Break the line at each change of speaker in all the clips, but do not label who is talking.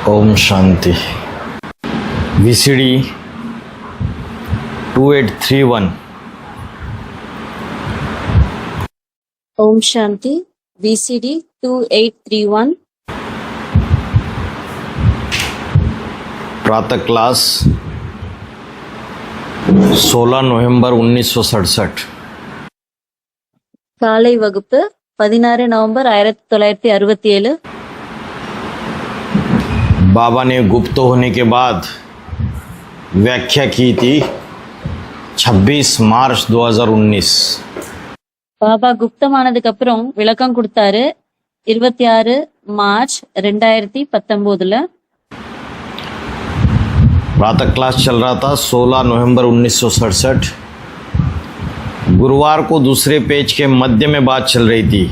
Om Shanti. VCD 2831।
Om Shanti. VCD 2831।
प्रातः class 16 नवंबर 1967।
காலை வகுப்பு 16 நவம்பர் 1967।
बाबा ने गुप्त होने के बाद व्याख्या की थी 26 मार्च 2019।
பாபா குப்தமானதுக்கு அப்புறம் விளக்கம் கொடுத்தாரு 26 மார்ச் 2019।
प्रातः क्लास चल रहा था 16 नवंबर 1967। गुरुवार को दूसरे पेज के मध्य में बात चल रही थी।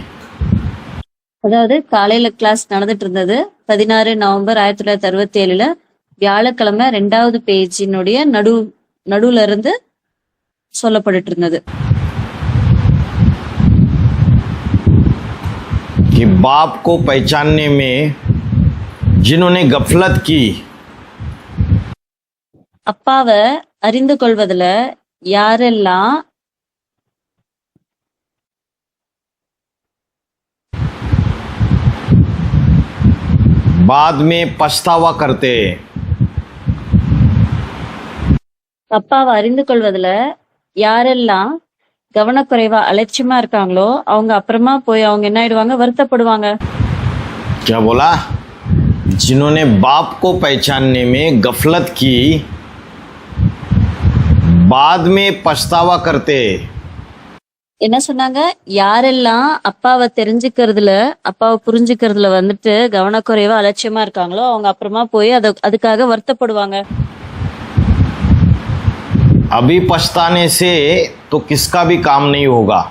அதாவது காலையில கிளாஸ் நடந்துட்டு இருந்தது 16 நவம்பர் 1967। வியாழக்கிழமை 2வது பேஜினுடைய நடுவுல இருந்து சொல்லப்பட்டு இருந்தது
कि बाप को पहचानने में जिन्होंने गफलत की,
அப்பாவை அறிந்து கொள்வதுல யாரெல்லாம்
बाद में पछतावा करते,
அப்பாவை அறிந்து கொள்வதுல யாரெல்லாம் கவனக்குறைவா அலட்சியமா இருக்காங்களோ அவங்க அப்புறமா போய் அவங்க என்ன ஆயிடுவாங்க, வருத்தப்படுவாங்க।
क्या बोला? जिन्होंने बाप को पहचानने में गफलत की, बाद में पछतावा करते।
என்ன சொன்னாங்க? யாரெல்லாம் அப்பாவை தெரிஞ்சுக்கிறதுல அப்பாவை புரிஞ்சுக்கிறதுல வந்துட்டு கவனக்குறைவா அலட்சியமா இருக்காங்களோ அவங்க அப்புறமா போய் அதுக்காக வருத்தப்படுவாங்க।
अभी पछताने से तो किसका भी काम नहीं होगा।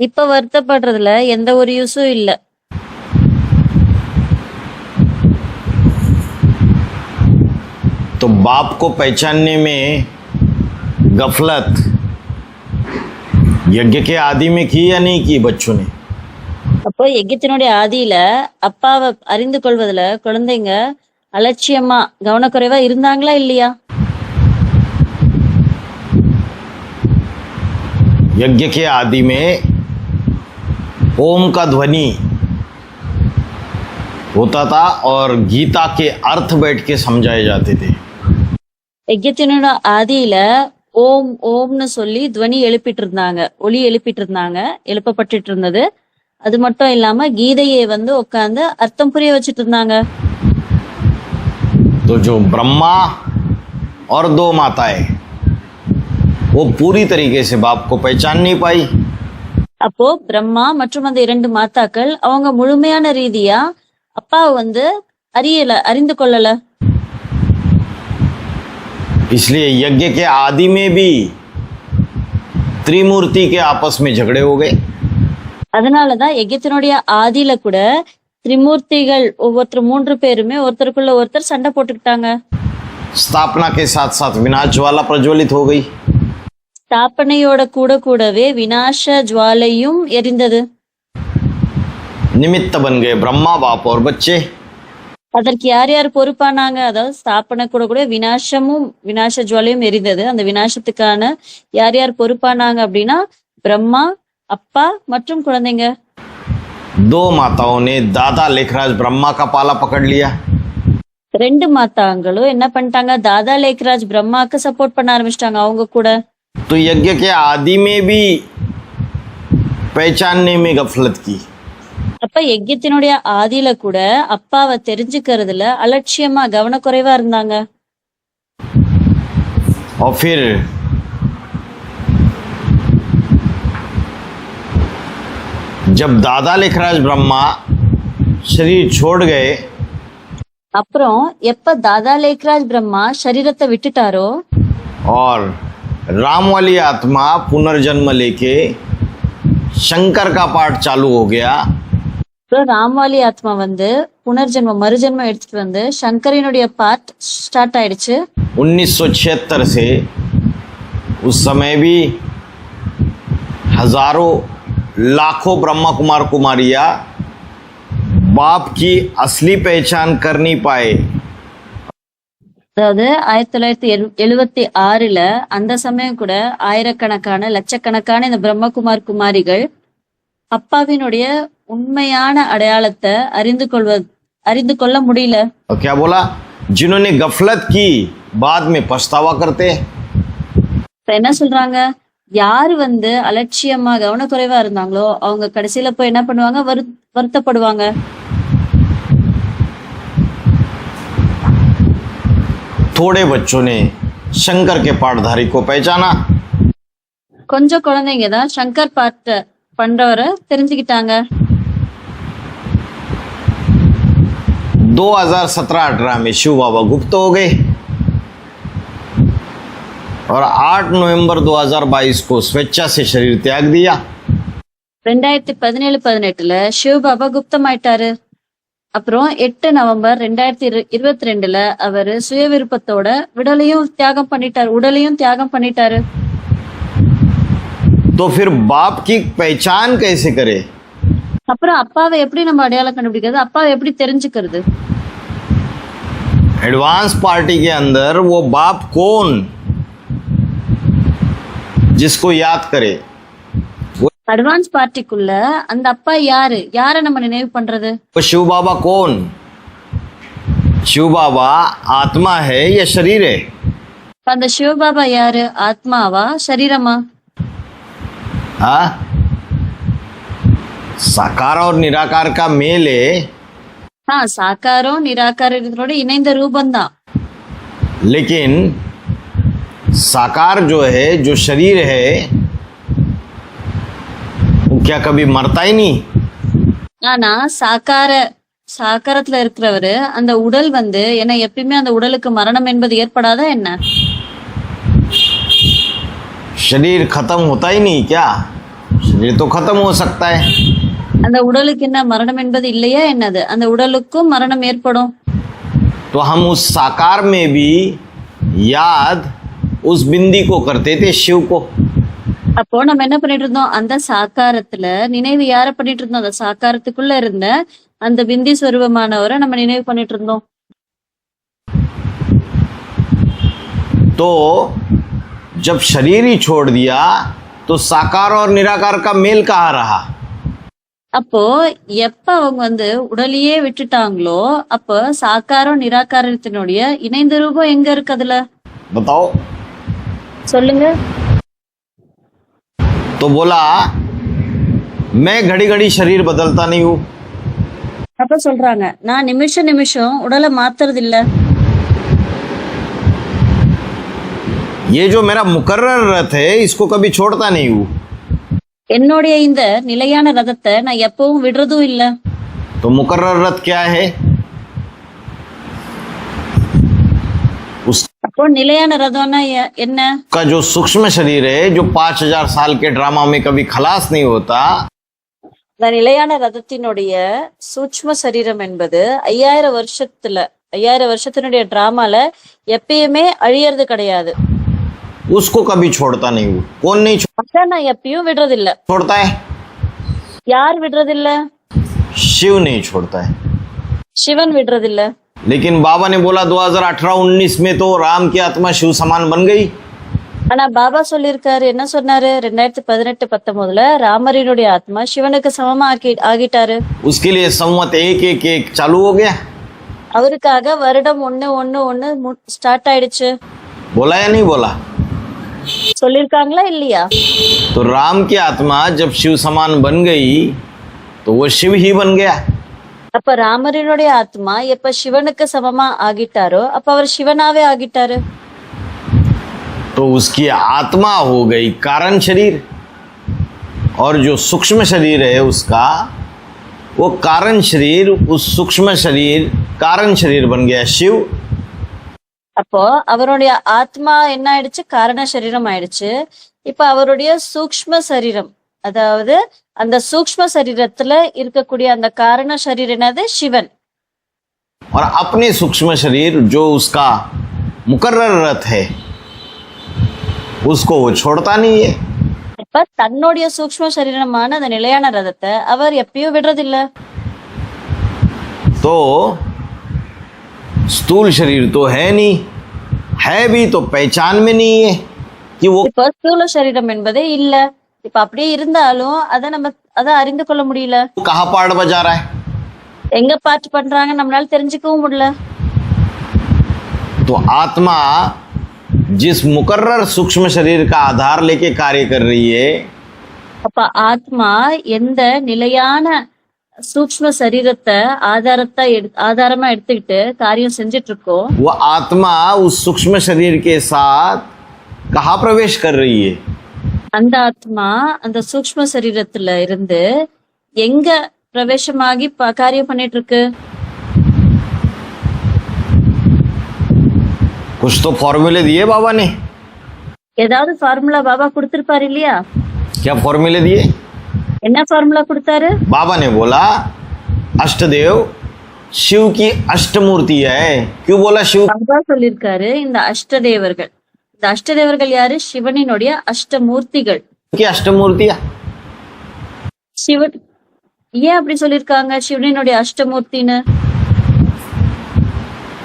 இப்ப வருத்தப்படுறதுல எந்த ஒரு யூஸும் இல்ல।
तो बाप को पहचानने में गफलत यज्ञ के आदि में की या नहीं की बच्चों ने?
அப்போ யஜ்ஞத்தினுடைய ஆதியில அப்பாவை அறிந்து கொள்வதுல குழந்தைங்க அலட்சியமா கவனக்குறைவா இருந்தாங்களா இல்லையா?
यज्ञ के आदि में ओम का ध्वनि होता था और गीता के अर्थ बैठ के समझाए जाते थे।
யஜ்ஞத்தினோட ஆதியில ஓம் ஓம்னு சொல்லி துவனி எழுப்பிட்டு இருந்தாங்க, ஒலி எழுப்பிட்டு இருந்தாங்க, எழுப்பப்பட்டு இருந்தது। அது மட்டும் இல்லாம கீதையை உட்கார்ந்து அர்த்தம் புரிய வச்சுட்டு இருந்தாங்க।
तो जो ब्रह्मा और 2 माताएं वो पूरी तरीके से बाप को पहचान नहीं पाई।
அப்போ பிரம்மா மற்றும் அந்த 2 மாதாக்கள் அவங்க முழுமையான ரீதியா அப்பாவை அறிந்து கொள்ளல।
इसलिए यज्ञ के आदि में भी त्रिमूर्ति के आपस में झगड़े हो गए।
அதனாலதான் யஜ்ஞத்தினுடைய ஆதியில கூட திரிமூர்த்திகள் ஒவ்வொருத்தர் 3 பேருமே ஒருத்தருக்குள்ள ஒருத்தர் சண்டை போட்டுக்கிட்டாங்க।
स्थापना के साथ साथ विनाश ज्वाला प्रज्वलित हो गई।
ஸ்தாபனையோட கூடவே விநாச ஜுவாலையும் எரிந்தது।
निमित्त बन गए ब्रह्मा, बाप और बच्चे।
அதற்கு யார் யார் பொறுப்பானாங்க? அதாவது ஸ்தாபனை கூட விநாச ஜுவாலையும் எரிந்தது। அந்த விநாசத்துக்கான யார் யார் பொறுப்பானாங்க அப்படின்னா பிரம்மா, அப்பா மற்றும் குழந்தைங்க।
2 माताओं ने दादा लेखराज ब्रह्मा का पाला पकड़ लिया।
2 மாதாங்களும் என்ன பண்ணிட்டாங்க? தாதா லேக்ராஜ் பிரம்மாக்கு சப்போர்ட் பண்ண ஆரம்பிச்சிட்டாங்க அவங்க கூட।
तो यज्ञ के आदि में भी पहचानने में गफलत की।
அப்ப யஜ்ஞத்தினுடைய ஆதியில கூட அப்பாவை தெரிஞ்சுக்கிறதுல அலட்சியமா கவனக்குறைவா இருந்தாங்க।
और फिर जब दादा लेखराज ब्रह्मा शरीर छोड़ गए,
அப்புறம் எப்ப தாதா லேக்ராஜ் பிரம்மா சரீரத்தை விட்டுட்டாரோ
और राम वाली आत्मा पुनर्जन्म लेके शंकर का पाठ चालू हो गया।
அப்புறம் ராம்வாலி ஆத்மா புனர்ஜென்மம் மறுஜென்மம் எடுத்துட்டு சங்கரினுடைய பார்ட் ஸ்டார்ட் ஆயிடுச்சு।
1976 से उस समय भी हजारों लाखों ब्रह्मा कुमार कुमारिया बाप की असली पहचान कर नहीं पाए।
அதாவது 1976ல அந்த சமயம் கூட ஆயிரக்கணக்கான லட்சக்கணக்கான இந்த பிரம்மகுமார் குமாரிகள் அப்பாவினுடைய உண்மையான அடையாளத்தை அறிந்து கொள்ள முடியல.
और क्या बोला? जिन्होंने गफलत की बाद में पछतावा करते हैं।
இப்ப என்ன சொல்றாங்க, யாரு அலட்சியமா கவனக்குறைவா இருந்தாங்களோ அவங்க கடைசியில போய் என்ன பண்ணுவாங்க, வருத்தப்படுவாங்க.
थोड़े बच्चों ने शंकर के पाठधारी को पहचाना।
கொஞ்சம் குழந்தைங்க தான் சங்கர் பாட்ட பண்றவரை தெரிஞ்சுக்கிட்டாங்க.
2017-18 में शिव बाबा गुप्त हो गए और 8 नवंबर 2022 को स्वेच्छा से शरीर त्याग दिया।
2017-18ல சிவ பாபா குப்தமாயிட்டாரு. அப்புறம் 8 நவம்பர் 2022ல அவரு சுய விருப்பத்தோட உடலையும் தியாகம் பண்ணிட்டாரு.
तो फिर बाप की पहचान कैसे करे?
அப்புறம் அப்பாவை எப்படி நம்ம அடையாளம் கண்டுபிடிக்கிறது, அப்பாவை எப்படி தெரிஞ்சுக்கிறது?
एडवांस पार्टी के अंदर वो बाप कौन जिसको याद करे?
அட்வான்ஸ் பார்ட்டிக்குள்ள அந்த அப்பா யார நம்ம நினைவு பண்றது?
वो शिव बाबा कौन? शिव बाबा आत्मा है या शरीर है?
அந்த சிவபாபா யாரு, ஆத்மாவா சரீரமா?
हाँ, साकार और निराकार का मेल है।
சாக்காரம் நிராகாரத்தோட இணைந்த ரூபந்தான்.
लेकिन साकार जो है, जो शरीर है, वो क्या कभी मरता ही नहीं?
ஆனா சாக்காரத்துல இருக்கிறவரு அந்த உடல் ஏன்னா எப்பயுமே அந்த உடலுக்கு மரணம் என்பது ஏற்படாதா என்ன?
शरीर खत्म होता ही नहीं क्या? शरीर तो खत्म हो सकता है।
அந்த உடலுக்கு என்ன மரணம் என்பது இல்லையா என்னது? அந்த உடலுக்கும் மரணம் ஏற்படும்.
तो हम उस साकार में भी याद उस बिंदी को करते थे, शिव को।
அப்போ நம்ம என்ன பண்ணிட்டு இருந்தோம், அந்த சாக்காரத்துல நினைவு யார பண்ணிட்டு இருந்தோம்? அந்த சாக்காரத்துக்குள்ள இருந்த அந்த பிந்தி ஸ்வரூபமானவரை நம்ம நினைவு பண்ணிட்டு இருந்தோம்.
तो जब शरीर ही छोड़ दिया तो साकार और निराकार का मेल कहाँ रहा?
அப்போ எப்ப அவங்க உடலையே விட்டுட்டாங்களோ அப்ப சாக்காரம் நிராகாரத்தினுடைய இணைந்த ரூபம் எங்க இருக்கு? அதுல
बताओ।
சொல்லுங்க.
तो बोला मैं घड़ी घड़ी शरीर बदलता नहीं हूं।
அப்ப சொல்றாங்க, நான் நிமிஷம் உடலை மாத்துறது இல்ல.
ये जो मेरा मुकर्रर रथ है इसको कभी छोड़ता नहीं हूं।
என்னுடைய இந்த நிலையான ரதத்தை நான் எப்பவும் விடுறதும் இல்ல.
तो मुकर्रर रथ क्या है?
அப்போ நிலையான ரதம்னா என்ன?
उसका जो सूक्ष्म शरीर है, जो 5000 साल के ड्रामा में कभी खलास नहीं होता,
இந்த நிலையான ரதத்தினுடைய சூட்ச்ம சரீரம் என்பது 5000 வருஷத்தினுடைய டிராமால எப்பயுமே அழியறது கிடையாது.
उसको कभी छोड़ता नहीं हूं। कौन नहीं
அதான் நான் எப்பயும் விடுறது இல்ல.
छोड़ता है?
யார் விடுறது இல்ல?
शिव नहीं छोड़ता है।
சிவன் விடுறது இல்ல.
लेकिन बाबा ने बोला 2018-19 में तो राम की आत्मा शिव समान बन गई।
ஆனா பாபா சொல்லியிருக்காரு, என்ன சொன்னாரு? 2018-19ல ராமரினுடைய ஆத்மா சிவனுக்கு சமமா ஆகிட்டாரு.
उसके लिए संवत 1-1-1 चालू हो गया।
அவருக்காக வருடம் 1-1-1 ஸ்டார்ட் ஆயிடுச்சு.
बोला या नहीं बोला?
சொல்லிருக்காங்களா இல்லையா?
तो राम की आत्मा जब शिव समान बन गई तो वो शिव ही बन गया।
அப்ப ராமரினுடைய ஆத்மா எப்ப சிவனுக்கு சமமா ஆகிட்டாரோ அப்ப அவர் சிவனாவே ஆகிட்டாரு.
तो उसकी आत्मा हो गई कारण शरीर और जो सूक्ष्म शरीर है उसका वो कारण शरीर, उस सूक्ष्म शरीर कारण शरीर बन गया शिव।
அப்போ அவருடைய ஆத்மா என்ன ஆயிடுச்சு? காரண சரீரம் ஆயிடுச்சு. இப்ப அவருடைய சூக்ஷ்ம சரீரம், அதாவது அந்த சூக்ஷ்ம சரீரத்துல இருக்கக்கூடிய அந்த காரண சரீரம் என்னது? சிவன்.
और अपने सूक्ष्म शरीर जो उसका मुकर्रर रथ है उसको वो छोड़ता नहीं है।
இப்ப தன்னுடைய சூக்ஷ்ம சரீரமான அந்த நிலையான ரதத்தை அவர் எப்பயும் விடுறதில்ல.
तो स्थूल शरीर तो है नहीं, है भी तो पहचान में नहीं है कि वो
இப்ப ஸ்தூல சரீரம் என்பதே இல்ல. இப்ப அப்படியே இருந்தாலும் அத அறிந்து கொள்ள முடியல.
कहाँ पार्ट बजा रहा है।
எங்க பார்ட் பண்றாங்க நம்மளால தெரிஞ்சுக்கவும் முடியல.
तो आत्मा जिस मुकर्रर सूक्ष्म शरीर का आधार लेके कार्य कर रही है,
அப்ப ஆத்மா எந்த நிலையான சூக்ஷ்ம சரீரத்தை ஆதாரமா எடுத்துக்கிட்டு காரியம் செஞ்சிட்டு இருக்கோ,
वो आत्मा उस सूक्ष्म शरीर के साथ कहाँ प्रवेश कर रही है।
அந்த ஆத்மா அந்த சூக்ஷ்ம சரீரத்துல இருந்து எங்க பிரவேசமாகி காரியம் பண்ணிட்டு இருக்கு?
कुछ तो फॉर्मूले दिए बाबा ने।
ஏதாவது ஃபார்முலா பாபா கொடுத்திருப்பாரு இல்லையா?
क्या फॉर्मूले दिए?
என்ன ஃபார்முலா கொடுத்தாரு?
बाबा ने बोला अष्टदेव शिव की अष्टमूर्ति है। क्यों बोला शिव
பாபா சொல்லியிருக்காரு இந்த அஷ்டதேவர்கள். இந்த அஷ்டதேவர்கள் யாரு? சிவனினுடைய அஷ்டமூர்த்திகள்.
की अष्टमूर्तियां?
சிவன் ஏன் அப்படி சொல்லியிருக்காங்க சிவனினுடைய அஷ்டமூர்த்தின்னு?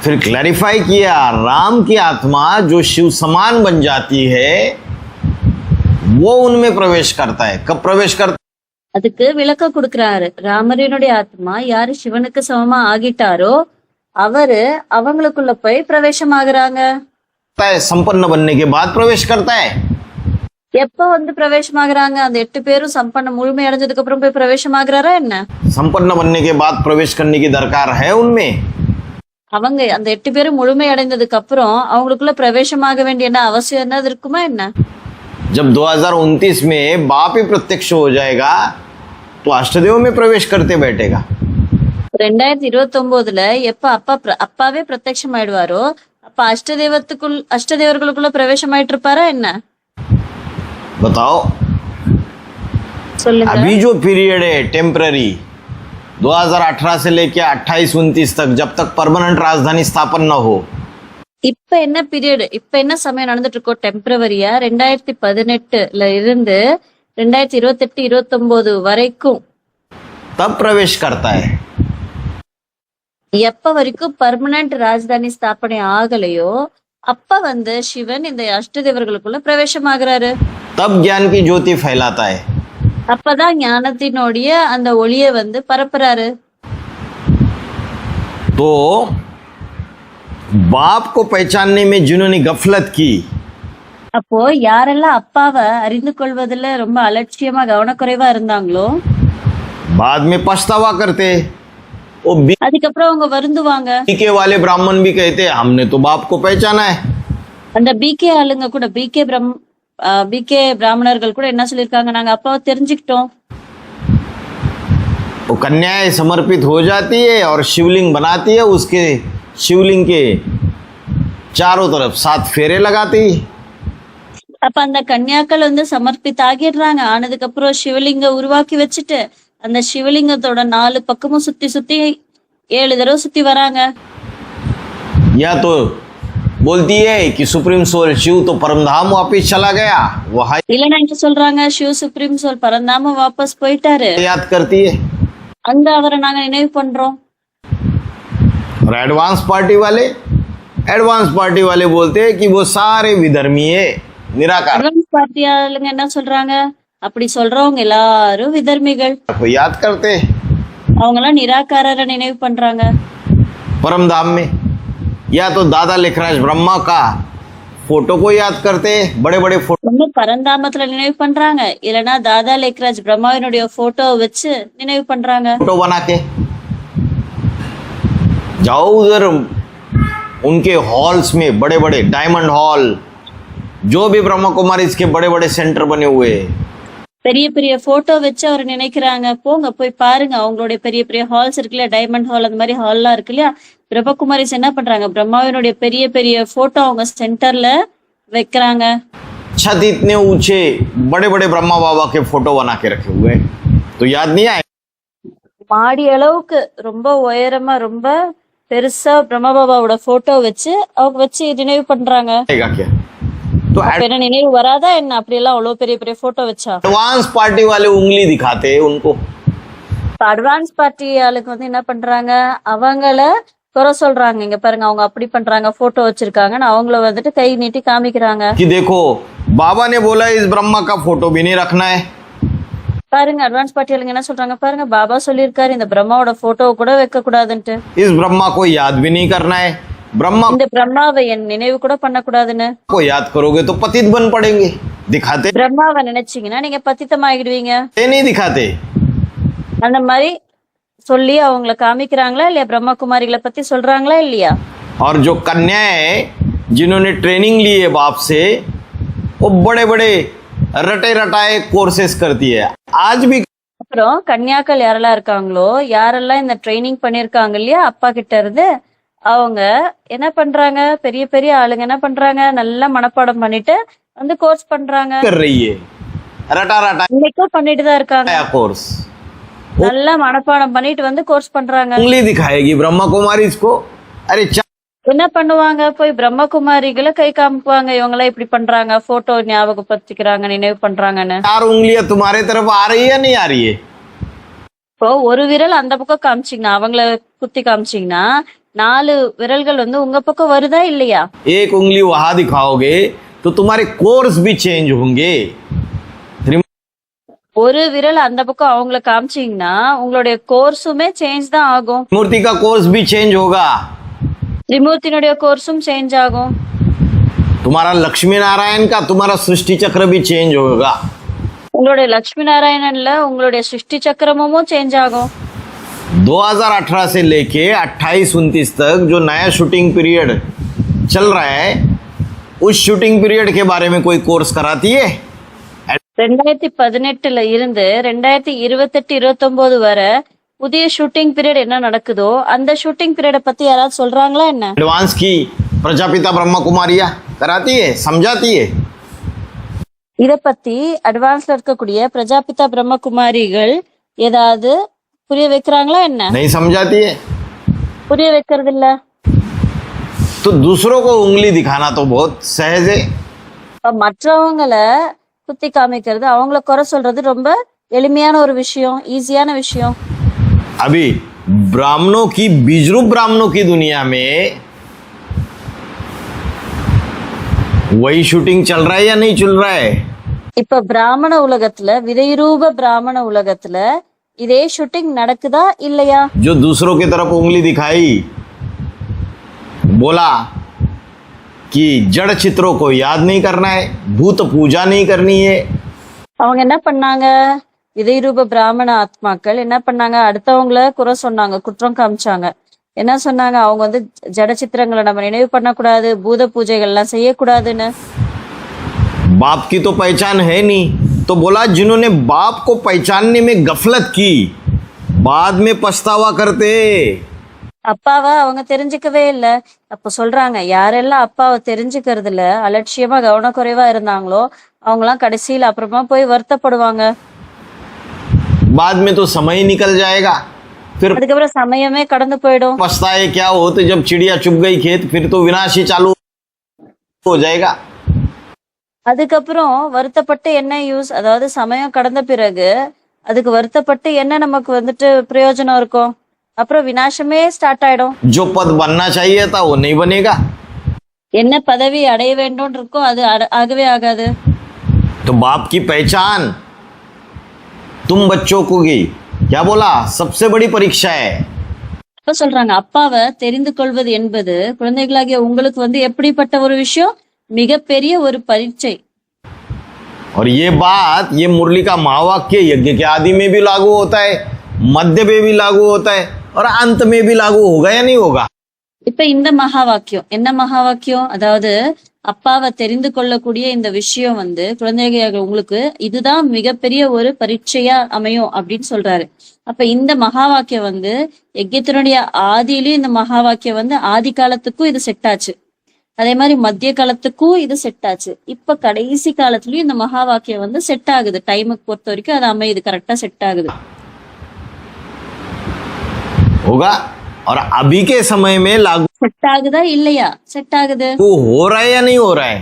फिर क्लैरिफाई किया राम की आत्मा जो शिव समान बन जाती है वो उनमें प्रवेश करता है। कब प्रवेश करता
அதுக்கு விளக்கம் கொடுக்கிறாரு. ராமரினுடைய ஆத்மா யாரு சிவனுக்கு சமமா ஆகிட்டாரோ அவரு அவங்களுக்குள்ள போய் பிரவேசமாகறாங்க.
है? संपन्न बनने के बाद प्रवेश करता है।
எப்ப வந்து பிரவேசமாகறாங்க? அந்த 8 பேரும் சம்பன்ன முழுமை அடைஞ்சதுக்கு அப்புறம் போய் பிரவேசமாகறாரா என்ன?
संपन्न बनने के बाद प्रवेश करने की दरकार है उनमें।
அவங்க அந்த 8 பேரும் முழுமை அடைந்ததுக்கு அப்புறம் அவங்களுக்குள்ள பிரவேசமாக வேண்டிய என்ன அவசியம் என்ன இருக்குமா என்ன?
जब 2029 में बाप ही प्रत्यक्ष हो जाएगा तो अष्टदेव में प्रवेश करते बैठेगा।
2029ல எப்ப அப்பாவே பிரத்யட்சம் ஆயிடுவாரோ அப்ப அஷ்டதேவர்களுக்குள்ள பிரவேசம் ஆயிட்டு இருப்பாரா என்ன?
बताओ
சொல்லுங்க.
अभी जो पीरियड है टेम्पररी 2018 से लेके 28-29 तक, जब तक परमानेंट राजधानी स्थापन न हो,
இப்ப என்ன பீரியட், இப்ப என்ன சமயம் நடந்துட்டு இருக்கோ? டெம்பரவரியா 2018ல இருந்து 2028-29 வரைக்கும்
तब प्रवेश करता है।
எப்ப வரைக்கும் பர்மனன்ட் ராஜதானி ஸ்தாபனை ஆகலையோ அப்ப வந்து சிவன் இந்த அஷ்டதேவர்களுக்குள்ள பிரவேசம் ஆகுறாரு.
तब ज्ञान की ज्योति फैलाता है।
அப்பதான் ஞானத்தினுடைய அந்த ஒளிய வந்து பரப்புறாரு.
तो बाप को पहचानने में जिन्होंने गफलत की,
அப்போ யாரெல்லாம் அப்பாவை அறிந்து கொள்வதில் ரொம்ப அலட்சியமா கவனக்குறைவா இருந்தாங்களோ
बाद में पछतावा करते। वो
அதுக்கப்புறம் அவங்க வருந்துவாங்க.
बीके वाले ब्राह्मण भी कहते हमने तो बाप को पहचाना है।
அந்த பிகே ஆளுங்க கூட பிகே பிராமணர்கள் கூட என்ன சொல்லிருக்காங்க? நாங்க அப்பாவை தெரிஞ்சுக்கிட்டோம்.
वो कन्याएं समर्पित हो जाती है और शिवलिंग बनाती है, उसके शिवलिंग के चारों तरफ 7 फेरे लगाती।
அப்ப அந்த கன்யாக்கள் வந்து சமர்ப்பித்து ஆகிடுறாங்க. ஆனதுக்கு அப்புறம் சிவலிங்க உருவாக்கி வச்சுட்டு அந்த சிவலிங்கத்தோட 4 பக்கமும் சுத்தி 7 தடவை சுத்தி வராங்க.
या तो बोलती है कि सुप्रीम सोल शिव तो परमधाम वापिस चला गया, वहां
இல்லைன்னா என்ன சொல்றாங்க? சிவ சுப்ரீம் சோல் பரந்தாம வாபஸ் போயிட்டாரு,
याद करती है।
அங்க அவரை நாங்க நினைவு பண்றோம்.
और एडवांस पार्टी वाले बोलते हैं कि वो सारे विधर्मी है, निराकार
அட்வான்ஸ் பார்ட்டி ஆளுங்க என்ன சொல்றாங்க? அப்படி சொல்றவங்க எல்லாரும் விதர்மிகள்,
को याद करते हैं।
அவங்க எல்லாம் நிராகாரரை நினைவு பண்றாங்க.
परम धाम में या तो दादा लेखराज ब्रह्मा का फोटो को याद करते हैं, बड़े बड़े
ஒண்ணு பரந்தாமத்துல நினைவு பண்றாங்க, இல்லைன்னா தாதா லேக்ராஜ் பிரம்மாவினுடைய போட்டோ வச்சு நினைவு பண்றாங்க.
फोटो बना के जाओ उधर उनके हॉल्स में, बड़े बड़े डायमंड हॉल, जो भी ब्रह्मा कुमारी इसके बड़े बड़े सेंटर बने हुए हैं,
பெரிய பெரிய போட்டோ வச்சு அவர் நினைக்கிறாங்க. போங்க போய் பாருங்க, அவங்களுடைய பெரிய பெரிய ஹால்ஸ் இருக்குல்ல, டைமண்ட் ஹால் அந்த மாதிரி ஹால்லாம் இருக்கு இல்லையா. பிரம்மகுமாரிஸ் என்ன பண்றாங்க? பிரம்மாவினுடைய பெரிய பெரிய போட்டோ அவங்க சென்டர்ல வைக்கிறாங்க.
छत इतने ऊंचे बड़े बड़े ब्रह्मा बाबा के फोटो बना के रखे हुए हैं, तो याद नहीं आए?
மாடி அளவுக்கு ரொம்ப உயரமா ரொம்ப பெருசா பிரம்மா பாபாவோட போட்டோ வச்சு அவங்க வச்சு நினைவு பண்றாங்க.
आएगा क्या? तो
அப்ப என்ன நினைவு வராதா என்ன? அப்படி எல்லாம் அவ்வளவு பெரிய பெரிய போட்டோ வச்சா
एडवांस पार्टी वाले उंगली दिखाते हैं उनको
அட்வான்ஸ் பார்ட்டி ஆளுக்கு வந்து என்ன பண்றாங்க, அவங்கள குறை சொல்றாங்க. இங்க பாருங்க அவங்க அப்படி பண்றாங்க, போட்டோ வச்சிருக்காங்கன்னு அவங்கள வந்துட்டு கை நீட்டி காமிக்கிறாங்க.
कि देखो बाबा ने बोला इस ब्रह्मा का फोटो भी नहीं रखना है,
பாருங்க அட்வான்ஸ் பார்ட்டி ஆளுங்க என்ன சொல்றாங்க பாருங்க, பாபா சொல்லியிருக்காரு இந்த பிரம்மாவோட போட்டோ கூட வைக்க கூடாதுன்ட்டு,
इस ब्रह्मा को याद भी नहीं करना है, ब्रह्मा
இந்த பிரம்மாவை என் நினைவு கூட பண்ணக்கூடாதுன்னு.
को याद करोगे तो पतित बन पड़ेंगे, दिखाते
பிரம்மாவை நினைச்சீங்கன்னா நீங்க பத்தித்தமாகிடுவீங்க.
नहीं दिखाते।
அந்த மாதிரி சொல்லி அவங்கள காமிக்கிறாங்களா இல்லையா, பிரம்மகுமாரிகளை பத்தி சொல்றாங்களா இல்லையா?
और जो कन्याएं जिन्होंने ट्रेनिंग ली है बाप से, वो बड़े बड़े रटे रटाए कोर्सेस करती है आज भी।
அப்புறம் கன்னியாக்கள் யாரெல்லாம் இருக்காங்களோ, யாரெல்லாம் இந்த ட்ரைனிங் பண்ணிருக்காங்க இல்லையா அப்பா கிட்ட இருந்து, அவங்க என்ன பண்றாங்க, பெரிய பெரிய ஆளுங்க என்ன பண்றாங்க, நல்லா மனப்பாடம் பண்ணிட்டு வந்து கோர்ஸ் பண்றாங்க.
कर रही है रटा रटा
இன்னைக்கும் பண்ணிட்டு தான் இருக்காங்க.
कोर्स,
நல்லா மனப்பாடம் பண்ணிட்டு வந்து கோர்ஸ் பண்றாங்க.
उंगली दिखाएगी ब्रह्मा कुमारी इसको, अरे
என்ன பண்ணுவாங்க, போய் பிரம்மகுமாரிகளை கை காமிக்குவாங்க, இவங்க எல்லாம் இப்படி பண்றாங்க, போட்டோ ஞாபகப்படுத்திக்கிறாங்க, நினைவு பண்றாங்கன்னு.
4 उंगलियां तुम्हारे तरफ आ रही है नहीं आ रही है?
இப்போ ஒரு விரல் அந்த பக்கம் காமிச்சீங்கன்னா, அவங்கள குத்தி காமிச்சீங்கன்னா 4 விரல்கள் வந்து உங்க பக்கம் வருதா இல்லையா?
एक उंगली वहां दिखाओगे तो तुम्हारे कोर्स भी चेंज होंगे।
ஒரு விரல் அந்த பக்கம் அவங்கள காமிச்சீங்கன்னா உங்களுடைய கோர்ஸுமே சேஞ்ச் தான் ஆகும்.
मूर्ति का कोर्स भी चेंज होगा,
त्रिमूर्तिनुடைய கோர்ஸும் சேஞ்ச் ஆகும்.
तुम्हारा लक्ष्मी नारायण का तुम्हारा सृष्टि चक्र भी चेंज होगा।
உங்களுடைய லட்சுமி நாராயணன்ல உங்களுடைய சிருஷ்டி சக்கரமும் சேஞ்ச் ஆகும்.
2018 से लेके 28-29 तक जो नया शूटिंग पीरियड चल रहा है, उस शूटिंग पीरियड के बारे में कोई कोर्स कराती है?
2018ல இருந்து 2028-29 வரை புதிய ஷூட்டிங் பீரியட் என்ன நடக்குதோ அந்த ஷூட்டிங் பீரியட பத்தி யாராவது சொல்றாங்களா என்ன?
एडवांस की प्रजापिता ब्रह्मा कुमारिया कराती है, समझाती है?
இத பத்தி அட்வான்ஸ்ல இருக்கக்கூடிய பிரஜாபிதா பிரம்மகுமாரிகள் ஏதாவது புரிய வைக்கிறாங்களா என்ன?
नहीं समझाती है।
புரிய வைக்கிறது இல்ல.
तो दूसरों को उंगली दिखाना तो बहुत सहज है।
மற்றவங்கள குத்தி காமிக்கிறது, அவங்கள குறை சொல்றது ரொம்ப எளிமையான ஒரு விஷயம், ஈஸியான விஷயம்.
अभी ब्राह्मणों की बीजरूप ब्राह्मणों की दुनिया में वही शूटिंग चल रहा है या नहीं चल रहा है?
இப்ப பிராமண உலகத்துல, விதைரூப பிராமண உலகத்துல இதே ஷூட்டிங் நடக்குதா இல்லையா?
जो दूसरों की तरफ उंगली दिखाई, बोला कि जड़ चित्रों को याद नहीं करना है, भूत पूजा नहीं करनी है।
அவங்க என்ன பண்ணாங்க, விதைரூப பிராமண ஆத்மாக்கள் என்ன பண்ணாங்க, அடுத்தவங்கள குறை சொன்னாங்க, குற்றம் காமிச்சாங்க. என்ன சொன்னாங்க, அவங்க வந்து ஜட சித்திரங்களை நம்ம நினைவு பண்ணக்கூடாது, பூத பூஜைகள் எல்லாம் செய்யக்கூடாதுன்னு.
बाप की तो पहचान है नहीं, तो बोला जिन्होंने बाप को पहचानने में गफलत की बाद में पछतावा करते।
அப்பாவை அவங்க தெரிஞ்சுக்கவே இல்லை. அப்ப சொல்றாங்க, யாரெல்லாம் அப்பாவை தெரிஞ்சுக்கிறதுல அலட்சியமா கவனக்குறைவா இருந்தாங்களோ அவங்கலாம் கடைசியில அப்புறமா போய் வருத்தப்படுவாங்க.
बाद में तो समय ही निकल जाएगा, फिर
அதுக்கப்புறம் சமயமே கடந்து போயிடும்.
पछताए क्या होते, जब चिड़िया चुग गई खेत फिर तो विनाश ही चालू हो जाएगा।
அதுக்கப்புறம் வருத்தப்பட்டு என்ன யூஸ், அதாவது சமயம் கடந்த பிறகு அதுக்கு வருத்தப்பட்டு என்ன நமக்கு வந்துட்டு பிரயோஜனம் இருக்கும், அப்புறம் விநாசமே ஸ்டார்ட் ஆயிடும்.
जो पद बनना चाहिए था वो नहीं बनेगा,
என்ன பதவி அடைய வேண்டும் இருக்கோ அது ஆகவே ஆகாது.
तो बाप की पहचान तुम बच्चों को की क्या बोला सबसे बड़ी परीक्षा है।
இப்ப சொல்றாங்க, அப்பாவை தெரிந்து கொள்வது என்பது குழந்தைகளாகிய உங்களுக்கு வந்து எப்படிப்பட்ட ஒரு விஷயம், மிகப்பெரிய ஒரு பரீட்சை.
और ये बात, ये मुरली का महावाक्य यज्ञ के आदि में भी लागू होता है, मध्य में भी लागू होता है और अंत में भी लागू होगा या नहीं होगा?
இப்ப இந்த மகா வாக்கியம் என்ன மகா வாக்கியம், அதாவது அப்பாவை தெரிந்து கொள்ளக்கூடிய இந்த விஷயம் வந்து குழந்தைகள் உங்களுக்கு இதுதான் மிகப்பெரிய ஒரு பரீட்சையா அமையும் அப்படின்னு சொல்றாரு. அப்ப இந்த மகா வாக்கியம் வந்து யஜ்யத்தினுடைய ஆதியிலயும் இந்த மகா வாக்கியம் வந்து ஆதி காலத்துக்கும் இது செட் ஆச்சு, அதே மாதிரி மத்திய காலத்துக்கும் இது செட் ஆச்சு, இப்ப கடைசி காலத்துலயும் இந்த மகா வாக்கியம் வந்து செட் ஆகுது. டைமுக்கு பொறுத்த வரைக்கும் அது அமையுது, கரெக்டா செட் ஆகுது.
होगा और अभी के समय में लागू
செட் ஆகுதா இல்லையா? செட் ஆகுது.
हो रहा है या नहीं हो रहा है?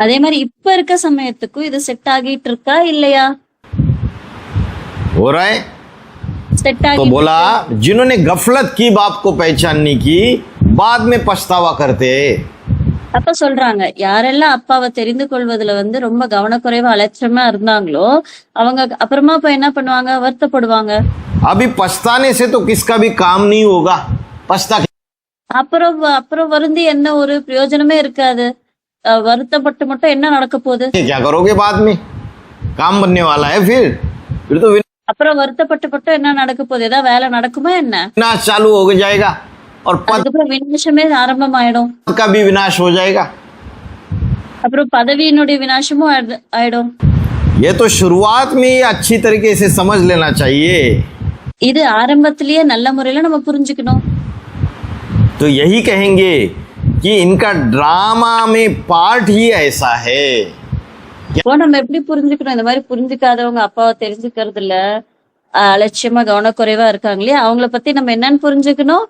அதே மாதிரி இப்ப இருக்க சமயத்துக்கும் இது செட் ஆகிட்டு இருக்கா இல்லையா?
हो रहा है।
செட்
तो
ஆகி
बोला जिन्होंने गफलत की बाप को पहचानने की बाद में पछतावा करते।
அப்ப சொல்றாங்க யாரெல்லாம் அப்பாவை தெரிந்து கொள்வதுல வந்து ரொம்ப கவனக்குறைவா அலட்சியமா இருந்தாங்களோ அவங்க அப்புறமா போய் என்ன பண்ணுவாங்க, வருத்தப்படுவாங்க.
अभी पछताने से तो किसका भी काम नहीं होगा। पछता
அப்புறம் அப்புறம் வருந்தி என்ன ஒரு பிரயோஜனமே இருக்காது. வருத்தப்பட்டு மட்டும் என்ன நடக்க போகுது?
क्या करोगे बाद में, काम बनने वाला है फिर तो
அப்புறம் வருத்தப்பட்டு மட்டும் என்ன நடக்க போகுது? ஏதாவது வேலை நடக்குமா என்ன?
विनाश चालू हो जाएगा और पद
அதுக்கப்புறம் விநாசமே ஆரம்பமாயிடும்.
का भी विनाश हो जाएगा।
அப்புறம் பதவியினுடைய விநாசமும் ஆயிடும்.
ये तो शुरुआत में ही अच्छी तरीके से समझ लेना चाहिए।
இது ஆரம்பத்திலேயே நல்ல முறையில நம்ம புரிஞ்சுக்கணும்.
तो यही कहेंगे कि इनका ड्रामा में पार्ट ही ऐसा है।
இப்போ நம்ம எப்படி புரிஞ்சுக்கணும்? இந்த மாதிரி புரிஞ்சுக்காதவங்க அப்பாவை தெரிஞ்சுக்கிறது இல்ல, அலட்சியமா கவனக்குறைவா இருக்காங்க இல்லையா, அவங்கள பத்தி நம்ம என்னன்னு புரிஞ்சுக்கணும்?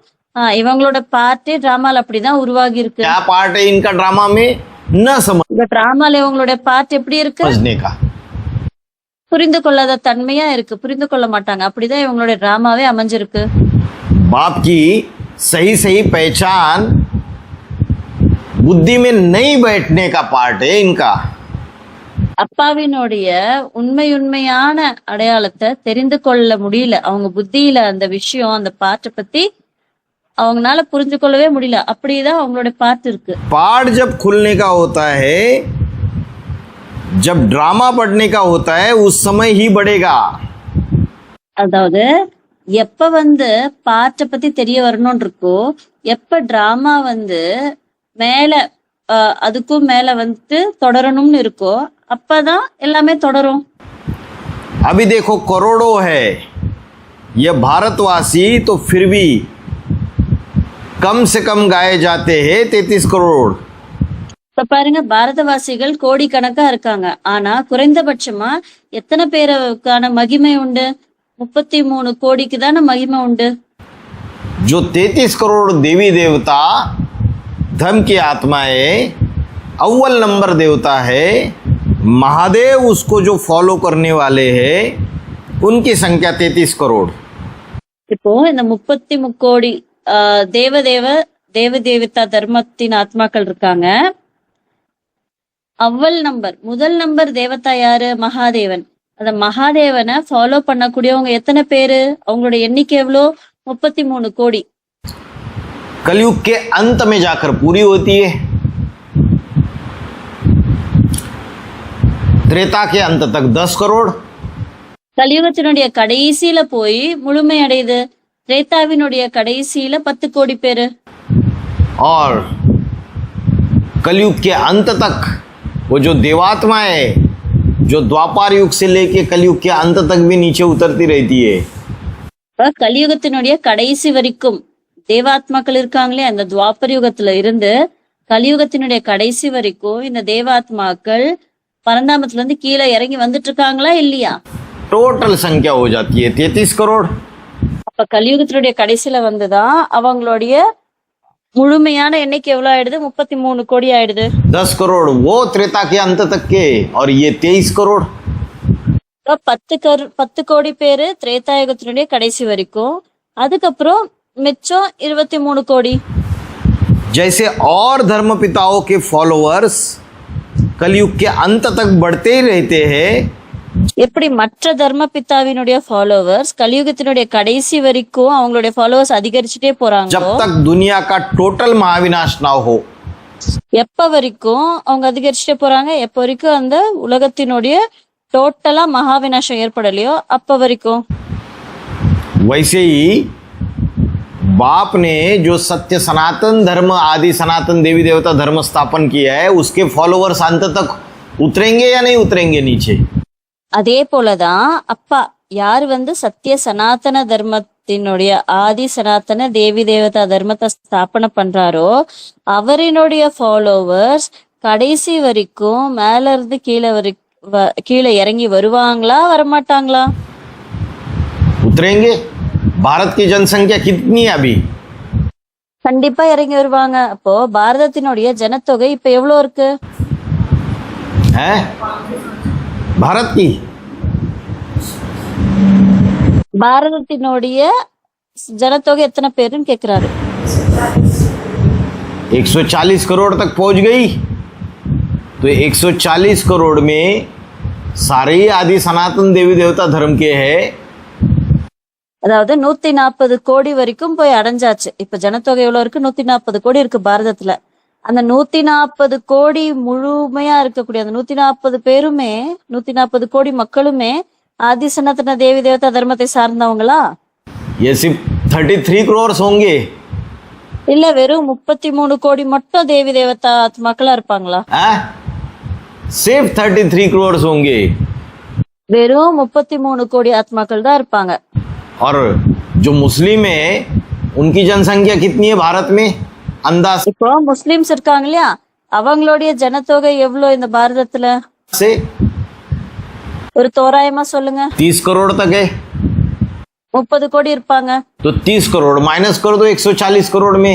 இவங்களோட பார்ட்டே டிராமால அப்படிதான் உருவாகி இருக்கு.
क्या पार्ट है इनका ड्रामा में, न
இந்த டிராமால இவங்களுடைய பார்ட் எப்படி இருக்கு?
समझने का।
புரிந்து கொள்ளாத தன்மையா இருக்கு, புரிந்து கொள்ள மாட்டாங்க. அப்படிதான் இவங்களுடைய டிராமாவே அமைஞ்சிருக்கு.
बाप की सही सही पहचान बुद्धि में नहीं बैठने का पार्ट है इनका।
அப்பாவினுடைய உண்மையான அடையாளத்தை தெரிந்து கொள்ள முடியல. அவங்க புத்தியில அந்த விஷயம், அந்த பார்ட்டை பத்தி அவங்களால புரிஞ்சு கொள்ளவே முடியல. அப்படிதான் அவங்களோட பார்ட் இருக்கு.
पार्ट जब खुलने का होता है, जब ड्रामा बढ़ने का होता है, उस समय ही बढ़ेगा।
அதாவது எப்ப வந்து பார்ட்டை பத்தி தெரிய வரணும்னு இருக்கோ, எப்ப டிராமா வந்து மேல அதுக்கும் மேல வந்து தொடரணும்னு இருக்கோ, அப்பதான் எல்லாமே தொடரும்.
अभी देखो करोड़ों है ये भारतवासी, तो फिर भी कम से कम गाए जाते हैं 33 करोड़।
இப்ப பாருங்க, பாரதவாசிகள் கோடிக்கணக்கா இருக்காங்க. ஆனா குறைந்தபட்சமா எத்தனை பேருக்கான மகிமை உண்டு? 33 கோடிக்கு தானே மகிமை உண்டு.
जो 33 करोड़ देवी देवता धर्म की आत्माएं, अव्वल नंबर देवता है महादेव, उसको जो फॉलो करने वाले हैं उनकी संख्या 33 करोड़।
இப்போ இந்த 33 கோடி தேவதேவதா தர்மத்தின் ஆத்மாக்கள் இருக்காங்க. முதல் நம்பர் தேவதா யாரு? மகாதேவன். அந்த மகாதேவனை ஃபாலோ பண்ணக்கூடியவங்க எத்தனை பேரு? அவங்களோட எண்ணிக்கை எவ்வளோ? 33 கோடி.
कलयुग के अंत में जाकर पूरी होती है, त्रेता के अंत तक 10 करोड़।
கலியுகத்தினுடைய கடைசியில போய் முழுமை அடையுது. திரேதாவினுடைய கடைசியில 10 கோடி பேரு.
और कलयुग के अंत तक वो जो देवात्मा है, जो द्वापर युग से लेके कलयुग के अंत तक भी नीचे उतरती रहती है।
கலியுகத்தினுடைய கடைசி வரைக்கும் தேவாத்மாக்கள் இருக்காங்களே, அந்த துவாபர் யுகத்துல இருந்து கலியுகத்தினுடைய கடைசி வரைக்கும் இந்த தேவாத்மாக்கள் பரந்தாமத்துல இருந்து கீழே இறங்கி வந்துட்டு இருக்காங்களா இல்லையா?
टोटल संख्या हो जाती है 33 करोड़।
அப்ப கலியுகத்தினுடைய கடைசியில வந்துதான் அவங்களுடைய முழுமையான எண்ணிக்கை எவ்வளவு ஆயிடுது? 33 கோடி ஆயிடுது.
10 करोड़ वो त्रेता के अंत तक के, और ये 23 करोड़।
10 கோடி பேரு திரேதாயுகத்தினுடைய கடைசி வரைக்கும், அதுக்கப்புறம் மிச்சம் 23 கோடி.
जैसे और धर्म पिताओं के फॉलोअर्स कलयुग के अंत तक बढ़ते ही रहते हैं,
எப்படி மற்ற தர்ம பிதாவினுடைய ஃபாலோவர்ஸ் கலியுகத்தினுடைய கடைசி வரைக்கும் அவங்களுடைய ஃபாலோவர்ஸ் அதிகரிச்சுட்டே போறாங்க.
जब तक दुनिया का टोटल महाविनाश ना हो,
எப்ப வரைக்கும் அவங்க அதிகரிச்சுட்டே போறாங்க? எப்ப வரைக்கும் அந்த உலகத்தினுடைய டோட்டலா மகாவினாசம் ஏற்படலையோ அப்ப வரைக்கும்.
वैसे ही बाप ने जो सत्य सनातन धर्म, आदि सनातन देवी देवता धर्म स्थापन किया है, उसके फॉलोअर्स अंत तक उतरेंगे या नहीं उतरेंगे नीचे?
அதே போலதான் அப்பா யார் வந்து சத்திய சனாதன தர்மத்தினுடைய ஆதி சனாதன தேவி தேவதா தர்மத்தை ஸ்தாபனை பண்றாரோ அவரினுடைய ஃபாலோவர்ஸ் கடைசி வரைக்கும் மேல இருந்து கீழே இறங்கி வருவாங்களா வரமாட்டாங்களா?
उतरेंगे। भारत की जनसंख्या कितनी है अभी?
கண்டிப்பா இறங்கி வருவாங்க. அப்போ பாரதத்தினுடைய ஜனத்தொகை இப்ப எவ்வளவு இருக்கு?
है भारत की
பாரதத்தினுடைய ஜனத்தொகை எத்தனை பேருன்னு கேக்குறாரு.
140 करोड़ तक पहुंच गई। तो 140 करोड़ में सारे ही आदि सनातन देवी देवता धर्म के हैं।
அதாவது 140 கோடி வரைக்கும் போய் அடைஞ்சாச்சு. இப்ப ஜனத்தொகை எவ்வளவு இருக்கு? 140 கோடி இருக்கு பாரதத்துல. அந்த 140 கோடி முழுமையா இருக்கக்கூடிய அந்த 140 பேருமே 140 கோடி மக்களுமே ஆதி சனாதன தேவி தேவதா தர்மத்தை சார்ந்தவங்களா?
ये सिर्फ 33 करोड़ होंगे।
இல்ல வெறும் 33 கோடி மட்டும் தேவி தேவதா ஆத்மாக்களா இருப்பாங்களா?
सिर्फ 33 करोड़ होंगे।
வெறும் 33 கோடி ஆத்மாக்கள் தான் இருப்பாங்க.
और जो मुस्लिम है उनकी जनसंख्या कितनी है भारत में? अंदाज
இப்போ முஸ்லிம்ஸ் இருக்காங்க இல்லையா, அவங்களுடைய ஜனத்தொகை எவ்வளவு இந்த பாரதத்துல?
से
ஒரு தோராயமா சொல்லுங்க.
30 करोड़ तक है।
30 கோடி இருப்பாங்க.
तो 30 करोड़ माइनस कर दो 140 करोड़ में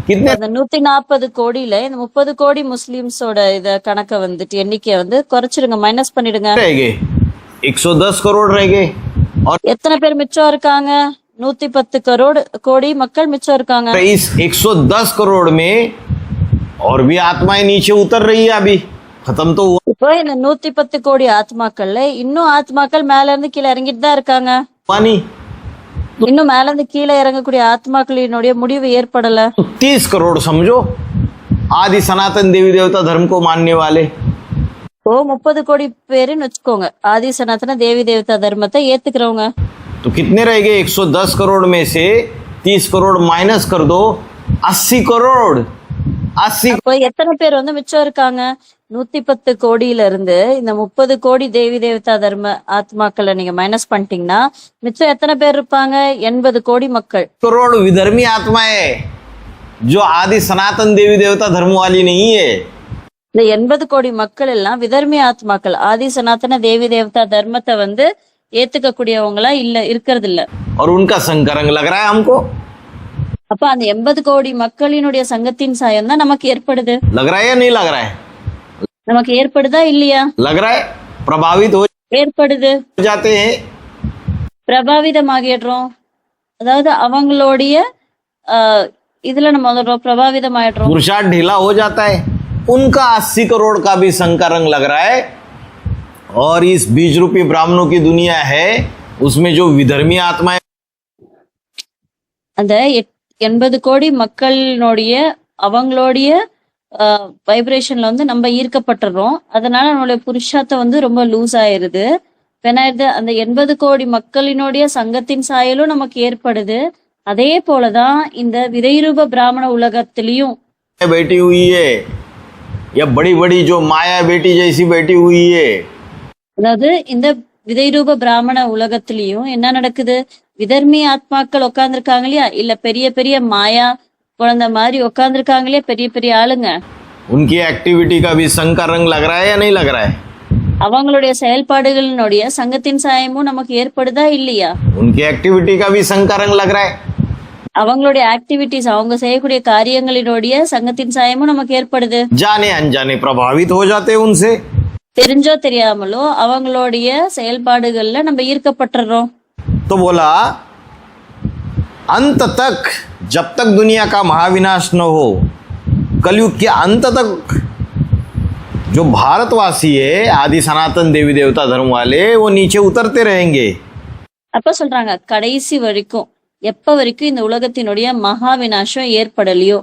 कितने
அந்த 140 கோடியில இந்த 30 கோடி முஸ்லிம்ஸோட இத கணக்க வந்துட்டு எண்ணிக்கைய வந்து குறைச்சிடுங்க, மைனஸ் பண்ணிடுங்க.
रह गए? 110 करोड़ रह गए। और
எத்தனை பேர் மிச்சம் இருக்காங்க? 110 கோடி மக்கள் மிச்சம் இருக்காங்க.
इस 110 करोड़ में और भी आत्माएं नीचे उतर रही है। अभी खत्म तो हुआ
இப்போ இந்த 110 கோடி ஆத்மாக்கள்ல இன்னும் ஆத்மாக்கள் மேல இருந்து கீழே இறங்கிட்டு தான் இருக்காங்க.
नहीं।
இன்னும் மேல இருந்து கீழே இறங்கக்கூடிய ஆத்மாக்களினுடைய முடிவு ஏற்படல.
तो 30 करोड़ समझो आदि सनातन देवी देवता धर्म को मानने वाले।
இப்போ 30 கோடி பேருன்னு வச்சுக்கோங்க ஆதி சனாதன தேவி தேவதா தர்மத்தை ஏத்துக்கிறவங்க.
तो कितने रह गए? 110 करोड़ में से 30 करोड़ माइनस कर दो 80 करोड़। 80
இப்போ எத்தனை பேர் வந்து மிச்சம் இருக்காங்க? 110 கோடியில இருந்து இந்த 30 கோடி தேவி தேவதா தர்ம ஆத்மாக்களை நீங்க மைனஸ் பண்ணிட்டீங்கன்னா மிச்சம் எத்தனை பேர் இருப்பாங்க? 80 கோடி மக்கள்.
करोड़ विधर्मी आत्माएं जो आदि सनातन देवी देवता धर्म वाली नहीं है।
இந்த 80 கோடி மக்கள் எல்லாம் விதர்மி ஆத்மாக்கள், ஆதி சனாதன தேவி தேவதா தர்மத்தை வந்து ஏத்துக்க கூடியவங்களா இல்ல, இருக்கிறது இல்ல.
और उनका संकरंग लग रहा है हमको।
அப்ப அந்த 80 கோடி மக்களினுடைய சங்கத்தின் சாயம் தான் நமக்கு ஏற்படுது.
लग रहा है या नहीं लग रहा है?
நமக்கு ஏற்படுதா இல்லையா?
लग रहा है। प्रभावित हो
ஏற்படுது,
जाते हैं।
பிரபாவிதமாகிடுறோம். அதாவது அவங்களுடைய இதுல நம்ம பிரபாவிதமாயிடுறோம்.
पुरुषार्थ ढीला हो जाता है। उनका 80 करोड़ का भी संकरंग लग रहा है। और इस बीज रूपी ब्राह्मणों की दुनिया है उसमें जो विधर्मी आत्माएं
அந்த 80 கோடி மக்களினுடைய அவங்களுடைய வைப்ரேஷன்ல வந்து நம்ம ஈர்க்கப்பட்டுறோம். அதனால நம்மளுடைய புருஷார்த்தம் வந்து ரொம்ப லூஸ் ஆயிருது. பெனாயிருது, அந்த 80 கோடி மக்களினுடைய சங்கத்தின் சாயலும் நமக்கு ஏற்படுது. அதே போலதான் இந்த விதைரூப பிராமண உலகத்திலையும்
बैठी हुई है या बड़ी बड़ी जो माया बेटी जैसी बैठी हुई है।
அதாவது இந்த விதைரூப பிராமண உலகத்திலையும் என்ன நடக்குது? விதர்மி ஆத்மாக்கள் உட்கார்ந்துருக்காங்க இல்லையா, இல்ல பெரிய பெரிய மாயா குழந்தை மாதிரி உட்கார்ந்துருக்காங்க இல்லையா, பெரிய பெரிய ஆளுங்க.
उनकी एक्टिविटी का भी संकर रंग लग रहा है या नहीं लग रहा है?
அவங்களுடைய செயல்பாடுகளினுடைய சங்கத்தின் சாயமும் நமக்கு ஏற்படுதா இல்லையா?
उनकी एक्टिविटी का भी संकर रंग लग रहा है।
அவங்களுடைய ஆக்டிவிட்டிஸ், அவங்க செய்யக்கூடிய காரியங்களினுடைய சங்கத்தின் சாயமும் நமக்கு ஏற்படுது.
जाने अनजाने प्रभावित हो जाते हैं उनसे।
தெரிஞ்சோ தெரியாமலோ அவங்களுடைய செயல்பாடுகள்ல நம்ம ஈர்க்கப்பட்டுறோம்.
तो बोला अंत तक जब तक दुनिया का महाविनाश न हो, कलयुग के अंत तक जो भारतवासी है आदि सनातन देवी देवता धर्म वाले वो नीचे उतरते रहेंगे।
அப்ப சொல்றாங்க கடைசி வரைக்கும், எப்ப வரைக்கும் இந்த உலகத்தினுடைய மகா விநாசம் ஏற்படலையோ,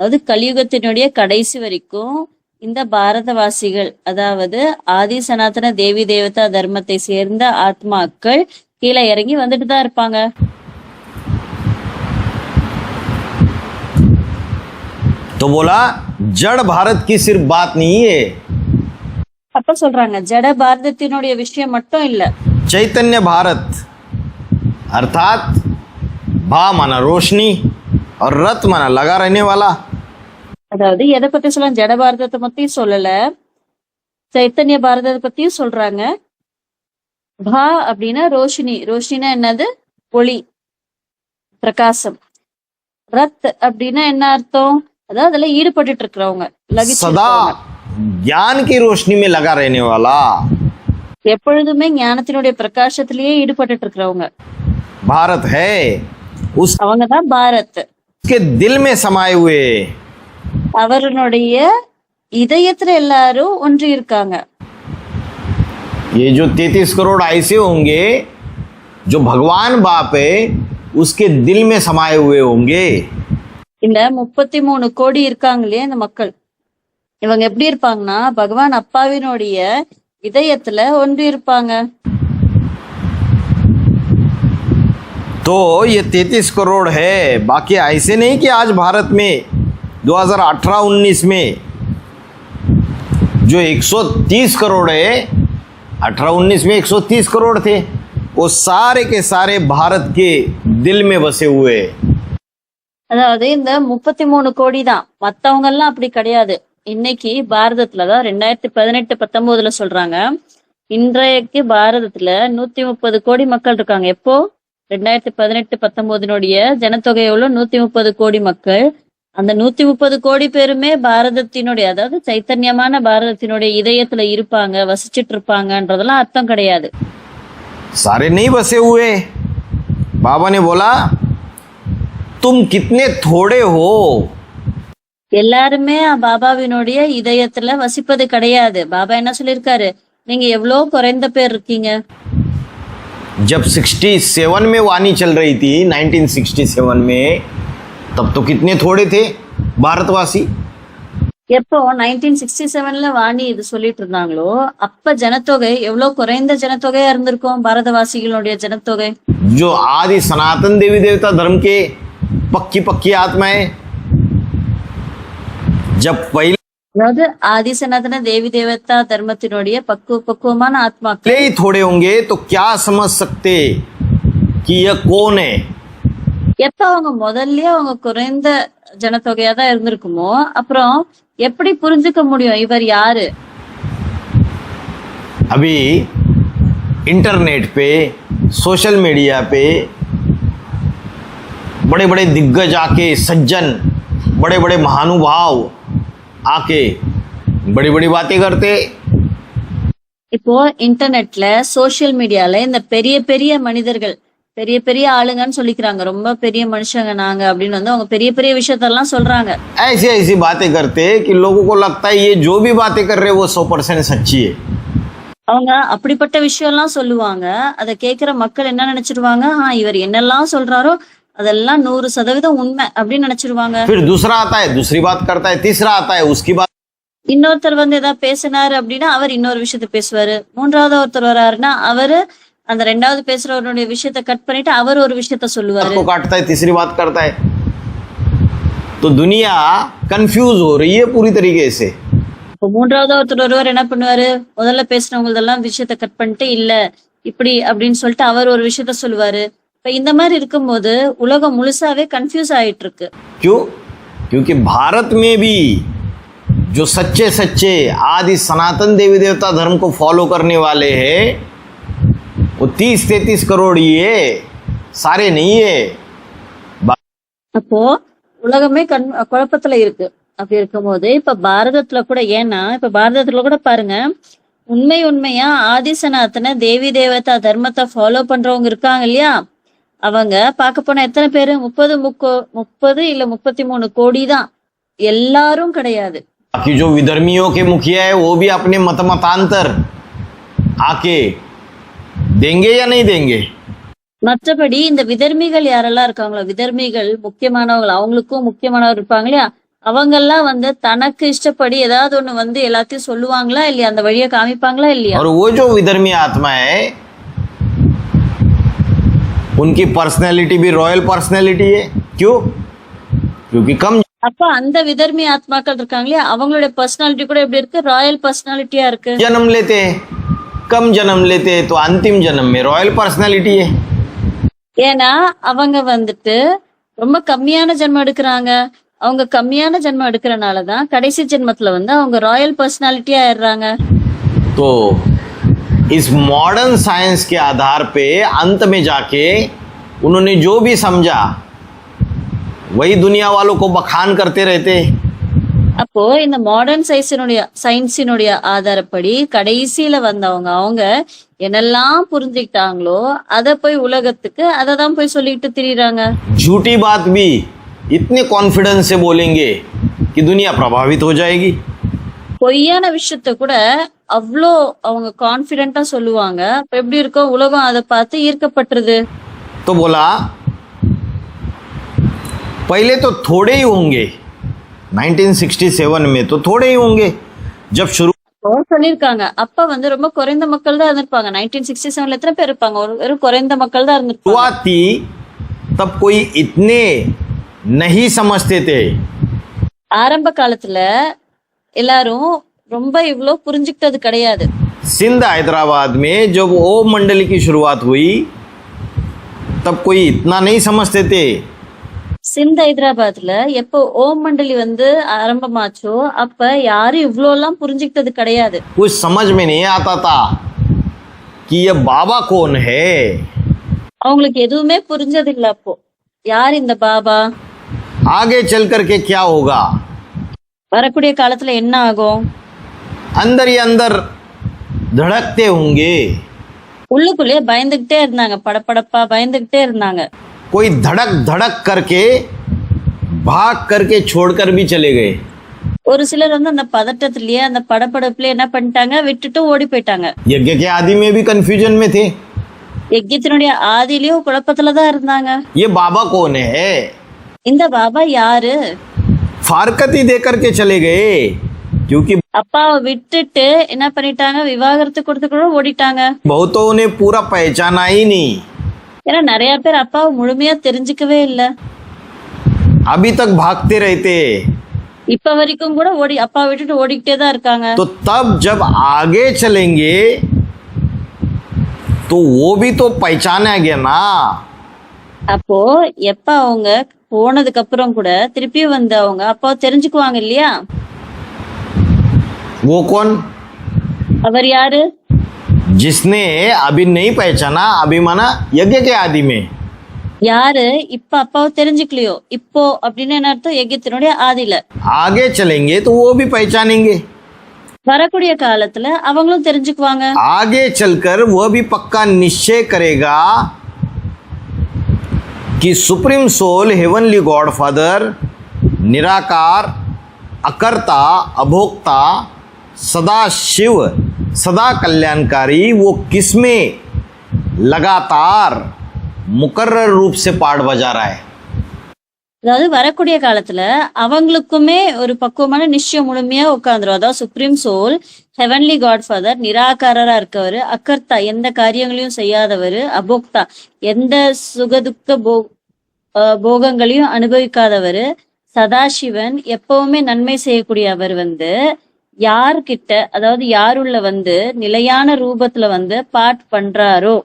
அதாவது கலியுகத்தினுடைய கடைசி வரைக்கும் இந்த பாரதவாசிகள், அதாவது ஆதி சனாதன தேவி தேவதா தர்மத்தை சேர்ந்த ஆத்மாக்கள் கீழே இறங்கி வந்துட்டு தான் இருப்பாங்க.
तो बोला जड़ भारत की सिर्फ बात नहीं है।
அப்ப சொல்றாங்க ஜட பாரதத்தினுடைய விஷயம் மட்டும் இல்ல,
चैतन्य भारत अर्थात भा माना रोशनी और रत माना लगा रहने वाला।
அதாவது எதை பத்தி சொல்ல, ஜட பாரதத்தை பத்தியும் சொல்லல, சைத்தன்ய பாரதத்தை பத்தியும் சொல்றாங்க. பா அப்படின்னா ரோஷினி, ரோஷினா என்னது? ஒளி, பிரகாசம். ரத் அப்படின்னா என்ன அர்த்தம்? அதாவது அதுல ஈடுபட்டு இருக்கிறவங்க,
सदा ज्ञान की रोशनी में लगा रहने वाला।
எப்பொழுதுமே ஞானத்தினுடைய பிரகாசத்திலேயே ஈடுபட்டு இருக்கிறவங்க।
भारत है
அவங்கதான் பாரத்.
उसके दिल में समाये हुए।
அவருடைய இதயத்துல எல்லாரும் ஒன்றி இருக்காங்க.
ये जो 33 करोड़ ऐसे होंगे जो भगवान बाप है उसके दिल में समाये हुए होंगे।
இந்த 33 கோடி இருக்காங்க இல்லையா இந்த மக்கள், இவங்க எப்படி இருப்பாங்கன்னா பகவான் அப்பாவினுடைய இதயத்துல ஒன்றி இருப்பாங்க.
तो ये 33 करोड़ है, बाकी ऐसे नहीं कि आज भारत में 2018-19 में जो 130 करोड़ है, 18-19 में 130 करोड़ थे, वो सारे के सारे भारत के दिल में बसे हुए।
அதாவது இந்த 33 கோடி தான், மத்தவங்க எல்லாம் அப்படி கிடையாது. இன்னைக்கு பாரதத்துலதான் 2018-19 சொல்றாங்க, இன்றைக்கு பாரதத்துல 130 கோடி மக்கள் இருக்காங்க. எப்போ 2018-19 ஜனத்தொகை எவ்வளவு? 130 கோடி மக்கள். அந்த 130 கோடி பேருமே பாரதத்தினுடைய, அதாவது சைத்தன்யமான பாரதத்தினுடைய இதயத்துல இருப்பாங்க, வசிச்சுட்டு இருப்பாங்கன்றதெல்லாம் அர்த்தம் கிடையாது.
सारे नहीं बसे हुए। बाबा ने बोला तुम कितने थोड़े हो।
எல்லாருமே பாபாவினுடைய இதயத்துல வசிப்பது கிடையாது. பாபா என்ன சொல்லியிருக்காரு? நீங்க எவ்வளவு குறைந்த பேர் இருக்கீங்க.
जब 67 में वाणी चल रही थी, 1967 में, तब तो कितने थोड़े थे भारतवासी।
எப்போ 1967 வாணி இது சொல்லிட்டு இருந்தாங்களோ அப்ப ஜனத்தொகை எவ்வளவு குறைந்த ஜனத்தொகையா இருந்திருக்கும் பாரதவாசிகளுடைய ஜனத்தொகை.
जो आदि सनातन देवी देवता धर्म के पक्की पक्की आत्माएं, जब पहले
அதாவது ஆதிசநாதன தேவி தேவதா தர்மத்தினுடைய பக்குவமான ஆத்மாக்கள்
ही थोड़े होंगे तो क्या समझ सकते कि यह कौन है।
எப்ப அவங்க முதல்லயே அவங்க குறைந்த ஜனத்தொகையா தான் இருந்திருக்குமோ அப்புறம் எப்படி புரிஞ்சுக்க முடியும் இவர் யாரு?
अभी इंटरनेट पे, सोशल मीडिया पे बड़े बड़े दिग्गज आके, सज्जन, बड़े बड़े महानुभाव आके बड़ी बड़ी बातें करते।
இப்போ இன்டர்நெட்ல சோசியல் மீடியால இந்த பெரிய பெரிய மனிதர்கள், பெரிய பெரிய ஆளுங்கன்னு சொல்லிக்கிறாங்க, ரொம்ப பெரிய மனுஷங்க நாங்க அப்படின்னு வந்து அவங்க பெரிய பெரிய விஷயத்தெல்லாம் சொல்றாங்க.
ऐसी ऐसी बातें करते कि लोगों को लगता है ये जो भी बातें कर रहे हैं वो 100% सच्ची है।
அவங்க அப்படிப்பட்ட விஷயம் எல்லாம் சொல்லுவாங்க. அதை கேட்கிற மக்கள் என்ன நினைச்சிருவாங்க? இவர் என்னெல்லாம் சொல்றாரோ அதெல்லாம் 100% உண்மை அப்படின்னு நினைச்சிருவாங்க.
फिर दूसरा आता है, दूसरी बात करता है, तीसरा आता है, उसकी बात।
இன்னொருத்தர் வந்து ஏதாவது பேசினாரு அப்படின்னா அவர் இன்னொரு விஷயத்த பேசுவாரு. மூன்றாவது ஒருத்தர் வராருன்னா அவரு அந்த ரெண்டாவது பேசுறவருடைய விஷயத்த கட் பண்ணிட்டு அவர் ஒரு விஷயத்த சொல்லுவாரு.
को काटता है, तीसरी बात करता है। तो दुनिया कंफ्यूज हो रही है पूरी तरीके से।
இப்போ மூன்றாவது ஒருத்தர் ஒருவர் என்ன பண்ணுவாரு? முதல்ல பேசினவங்களதெல்லாம் விஷயத்த கட் பண்ணிட்டு இல்ல இப்படி அப்படின்னு சொல்லிட்டு அவர் ஒரு விஷயத்த சொல்லுவாரு. இப்ப இந்த மாதிரி இருக்கும்போது உலகம் முழுசாவே கன்ஃபியூஸ் ஆயிட்டு இருக்கு.
क्यों? क्योंकि भारत में भी जो सच्चे सच्चे आदि सनातन देवी देवता धर्म को फॉलो करने वाले हैं वो 30-33 करोड़ ही है, सारे नहीं है।
அப்போ உலகமே குழப்பத்துல இருக்கு. அப்படி இருக்கும்போது இப்ப பாரதத்துல கூட, ஏன்னா இப்ப பாரதத்துல கூட பாருங்க, உண்மையா ஆதிசநாதன தேவி தேவதா தர்மத்தை ஃபாலோ பண்றவங்க இருக்காங்க இல்லையா, அவங்க பார்க்க போனா எத்தனை பேரு? 30 இல்ல 33 கோடி தான். எல்லாரும் கிடையாது.
बाकी जो विधर्मियों के मुखिया है वो भी अपने मतांतर आके देंगे या नहीं देंगे।
மற்றபடி இந்த விதர்மிகள் யாரெல்லாம் இருக்காங்களோ, விதர்மிகள் முக்கியமானவங்க, அவங்களுக்கும் முக்கியமானவர் இருப்பாங்க இல்லையா, அவங்கெல்லாம் வந்து தனக்கு இஷ்டப்படி ஏதாவது ஒண்ணு வந்து எல்லாத்தையும் சொல்லுவாங்களா இல்லையா, அந்த வழியை காமிப்பாங்களா இல்லையா?
और वो जो विधर्मी आत्मा है उनकी पर्सनैलिटी भी रॉयल पर्सनैलिटी है। क्यों? क्योंकि कम
அப்ப அந்த விதர்மி ஆத்மாக்கள் இருக்காங்க இல்லையா, அவங்களுடைய பர்சனாலிட்டி கூட எப்படி இருக்கு? ராயல் பர்சனாலிட்டியா இருக்கு.
जन्म लेते हैं, कम जन्म लेते हैं तो अंतिम जन्म में रॉयल पर्सनैलिटी है।
ஏன்னா அவங்க வந்துட்டு ரொம்ப கம்மியான ஜென்மம் எடுக்கிறாங்க. அவங்க கம்மியான ஜென்மம் எடுக்கிறனாலதான் கடைசி ஜென்மத்துல வந்து அவங்க ராயல் பர்சனாலிட்டியா ஆயிடுறாங்க.
तो इस मॉडर्न साइंस के आधार पे अंत में जाके उन्होंने जो भी समझा वही दुनिया वालों को बखान करते रहते।
அப்போ இந்த மாடர்ன் சயின்ஸினுடைய ஆதாரப்படி கடைசியில வந்தவங்க அவங்க என்னெல்லாம் புரிஞ்சுக்கிட்டாங்களோ அத போய் உலகத்துக்கு அதை தான் போய் சொல்லிட்டு திரியுறாங்க.
झूठी बात भी इतने कॉन्फिडेंस से बोलेंगे कि दुनिया प्रभावित हो जाएगी.
பொய்யான விஷயத்த கூட அவ்வளோ அவங்க கான்பிடென்ட்டா சொல்லுவாங்க. அப்ப எப்படி இருக்கும், உலகம் அதை பார்த்து ஈர்க்கப்பட்டுருது.
तो बोला पहले तो थोड़े ही होंगे, 1967 में तो थोड़े ही होंगे. जब शुरू
சொல்லியிருக்காங்க அப்ப வந்து ரொம்ப குறைந்த மக்கள் தான் இருந்திருப்பாங்க. 1967 எத்தனை பேர் இருப்பாங்க, ஒரு குறைந்த மக்கள் தான் இருந்திருப்பாங்க.
शुरुआत थी तब कोई इतने नहीं समझते थे.
ஆரம்ப காலத்துல எல்லாரும் ரொம்ப இவ்ளோ புரிஞ்சுக்கிட்டது கிடையாது.
सिंध हैदराबाद में जब ओम मंडली की शुरुआत हुई तब कोई इतना नहीं समझते थे.
சிந்த் ஹைதராபாத்ல எப்போ ஓம் மண்டலி வந்து ஆரம்பமாச்சோ அப்ப யாரும் இவ்ளோ எல்லாம் புரிஞ்சுக்கிட்டது கிடையாது.
कुछ समझ में नहीं आता था कि ये बाबा कौन है.
அவங்களுக்கு எதுவுமே புரிஞ்சது இல்ல. அப்போ யார் இந்த பாபா,
आगे चल करके क्या होगा,
வரக்கூடிய காலத்துல என்ன ஆகும்,
अंदर ही अंदर धड़कते होंगे.
உள்ளுக்குள்ளேயே பயந்துகிட்டே இருந்தாங்க, படபடப்பா பயந்துகிட்டே இருந்தாங்க.
कोई धड़क धड़क करके भाग करके छोड़कर भी चले गए.
ஒரு சிலர் வந்து அந்த பதட்டத்திலேயே அந்த படபடப்புலயே என்ன பண்ணிட்டாங்க, விட்டுட்டு ஓடி போயிட்டாங்க.
यज्ञ के आदि में भी कंफ्यूजन में थे.
யஜ்யத்தினுடைய ஆதியிலயும் குழப்பத்துலதான் இருந்தாங்க.
ये बाबा कौन है,
இந்த பாபா யாரு,
फारकती दे करके चले गए. क्योंकि
அப்பாவை விட்டுட்டு என்ன பண்ணிட்டாங்க, விவாகரத்து கொடுத்து கூட ஓடிட்டாங்க.
बहुतों ने पूरा पहचाना ही नहीं.
ஏன்னா நிறைய பேர் அப்பாவை முழுமையா தெரிஞ்சுக்கவே இல்ல.
अभी तक भागते रहते.
இப்ப வரைக்கும் கூட அப்பாவை விட்டுட்டு ஓடிக்கிட்டே தான் இருக்காங்க.
तो तब जब आगे चलेंगे तो वो भी तो पहचाना गया ना.
அப்போ எப்ப அவங்க போனதுக்கு அப்புறம் கூட திருப்பி வந்து அவங்க அப்பாவை தெரிஞ்சுக்குவாங்க இல்லையா.
वो कौन,
அவர் யாரு,
जिसने अभी नहीं पहचाना. अभी माना यज्ञ के आदि में.
யாரு இப்ப அப்பாவை தெரிஞ்சுக்கலையோ, இப்போ அப்படின்னு என்ன அர்த்தம், யஜ்யத்தினுடைய ஆதியில.
आगे चलेंगे तो वो भी पहचानेंगे.
வரக்கூடிய காலத்துல அவங்களும் தெரிஞ்சுக்குவாங்க.
आगे चलकर वह भी पक्का निश्चय करेगा कि supreme soul heavenly God father निराकार अकर्ता अभोक्ता सदा शिव सदा कल्याणकारी वो किसमें लगातार मुकर्रर रूप से पाठ बजा रहा है.
அதாவது வரக்கூடிய காலத்துல அவங்களுக்குமே ஒரு பக்குவமான நிச்சயம் முழுமையா உட்கார்ந்துரும். அதாவது supreme soul heavenly god father நிராகாரரா இருக்கவர், அக்கர்த்தா எந்த காரியங்களையும் செய்யாதவர், அபோக்தா எந்த சுகதுக்க போகங்களையும் அனுபவிக்காதவர், சதாசிவன் எப்பவுமே நன்மை செய்யக்கூடிய அவர் வந்து யார்கிட்ட, அதாவது யாருள்ள வந்து நிலையான ரூபத்துல வந்து பாட் பண்றாரோ.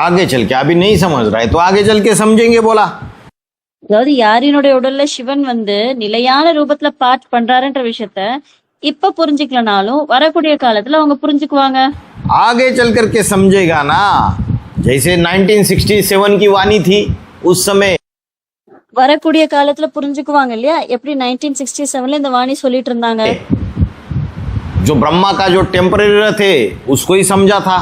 आगे चल के अभी नहीं समझ रहा है तो आगे चल के समझेंगे. बोला
அதாவது யாரினுடைய உடல்ல சிவன் வந்து நிலையான ரூபத்துல பாட் பண்றாருன்ற விஷயத்த இப்ப புரிஞ்சுக்கலனாலும் வரக்கூடிய காலத்துல அவங்க புரிஞ்சுக்குவாங்க.
आगे चल करके समझेगा ना. जैसे 1967 की वाणी थी उस समय.
வரக்கூடிய காலத்துல புரிஞ்சுக்குவாங்க இல்லையா, எப்படி 1967 இந்த வாணி சொல்லிட்டு இருந்தாங்க.
जो ब्रह्मा का जो टेम्पररी रथ है उसको ही समझा था.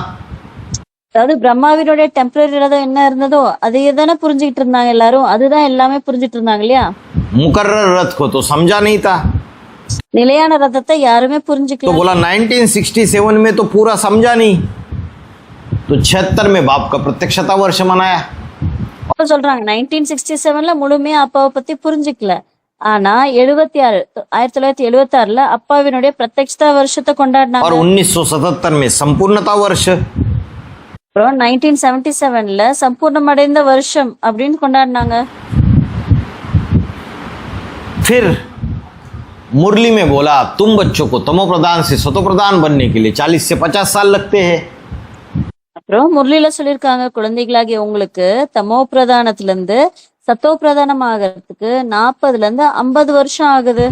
அதாவது பிரம்மாவினுடைய டெம்பரரி ரதம் என்ன இருந்ததோ அதையே தானே புரிஞ்சுக்கிட்டு இருந்தாங்க எல்லாரும். அதுதான் எல்லாமே புரிஞ்சுட்டு இருந்தாங்க இல்லையா.
मुकर्रर रथ को तो समझा नहीं था.
நிலையான ரதத்தை யாருமே புரிஞ்சுக்கல.
तो बोला 1967 में तो पूरा समझा नहीं, तो 76 में बाप का प्रत्यक्षता वर्ष मनाया.
சொல்றாங்க 1967 முழுமையா அப்பாவை பத்தி புரிஞ்சுக்கல. ஆனா 1976 அப்பாவினுடைய பிரத்யக்ஷதா வருஷத்தை கொண்டாடினாங்க.
और 1977 में संपूर्णता वर्ष.
அப்புறம் 1977 சம்பூர்ணமடைந்த வருஷம் அப்படின்னு கொண்டாடினாங்க.
फिर मुरली में बोला तुम बच्चों को तमो प्रधान से सतो प्रधान बनने के लिए 40 से 50 साल लगते हैं.
அப்புறம் முரளியில சொல்லியிருக்காங்க, குழந்தைகளாகிய உங்களுக்கு தமோ பிரதானத்துல இருந்து சத்தோ பிரதானம் ஆகிறதுக்கு 40 இருந்து 50 வருஷம் ஆகுது.